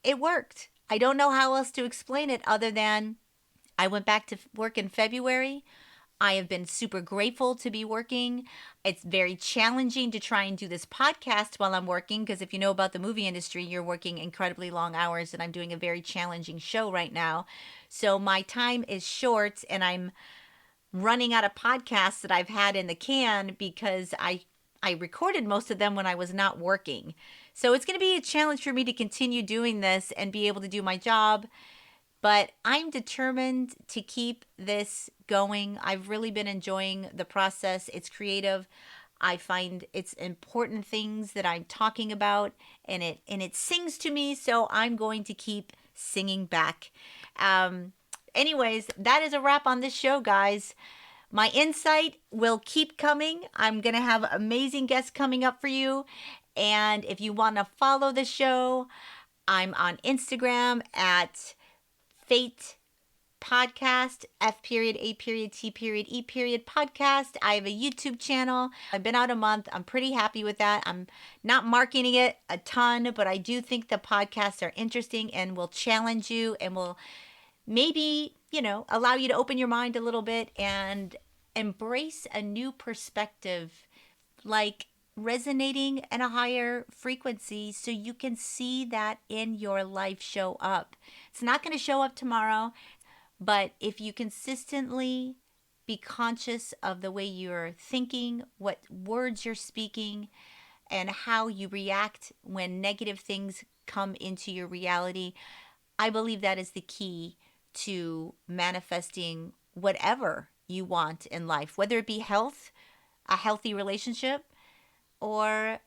it worked. I don't know how else to explain it other than I went back to work in February. I have been super grateful to be working. It's very challenging to try and do this podcast while I'm working because if you know about the movie industry, you're working incredibly long hours, and I'm doing a very challenging show right now. So my time is short, and I'm running out of podcasts that I've had in the can because I recorded most of them when I was not working. So it's going to be a challenge for me to continue doing this and be able to do my job, but I'm determined to keep this going. I've really been enjoying the process. It's creative. I find it's important things that I'm talking about, and it sings to me, so I'm going to keep singing back. Anyways, that is a wrap on this show, guys. My insight will keep coming. I'm going to have amazing guests coming up for you. And if you want to follow the show, I'm on Instagram at F.A.T.E podcast, F.A.T.E podcast. I have a YouTube channel. I've been out a month. I'm pretty happy with that. I'm not marketing it a ton, but I do think the podcasts are interesting and will challenge you and will maybe, allow you to open your mind a little bit and embrace a new perspective, like resonating at a higher frequency so you can see that in your life show up. It's not going to show up tomorrow. But if you consistently be conscious of the way you're thinking, what words you're speaking, and how you react when negative things come into your reality. I believe that is the key to manifesting whatever you want in life, whether it be health, a healthy relationship, or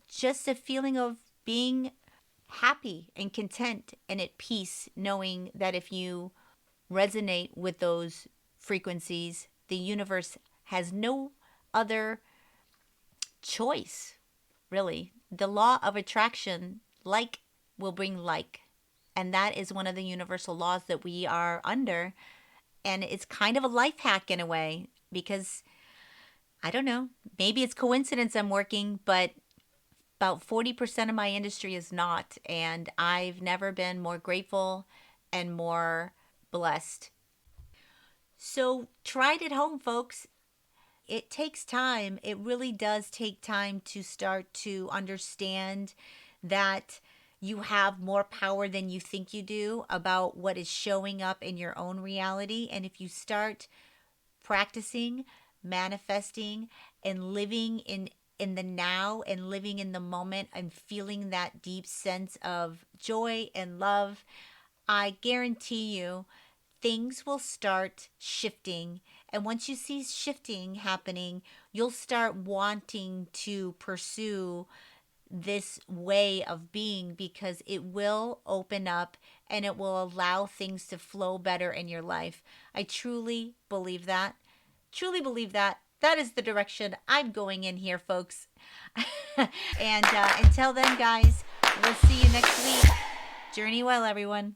just a feeling of being happy and content and at peace, knowing that if you resonate with those frequencies, the universe has no other choice, really. The law of attraction, like will bring like. And that is one of the universal laws that we are under. And it's kind of a life hack in a way because I don't know, maybe it's coincidence I'm working, but about 40% of my industry is not. And I've never been more grateful and more blessed. So try it at home, folks. It takes time. It really does take time to start to understand that you have more power than you think you do about what is showing up in your own reality. And if you start practicing, manifesting, and living in the now and living in the moment and feeling that deep sense of joy and love, I guarantee you things will start shifting. And once you see shifting happening, you'll start wanting to pursue this way of being because it will open up and it will allow things to flow better in your life. I truly believe that. Truly believe that. That is the direction I'm going in here, folks. And until then, guys, we'll see you next week. Journey well, everyone.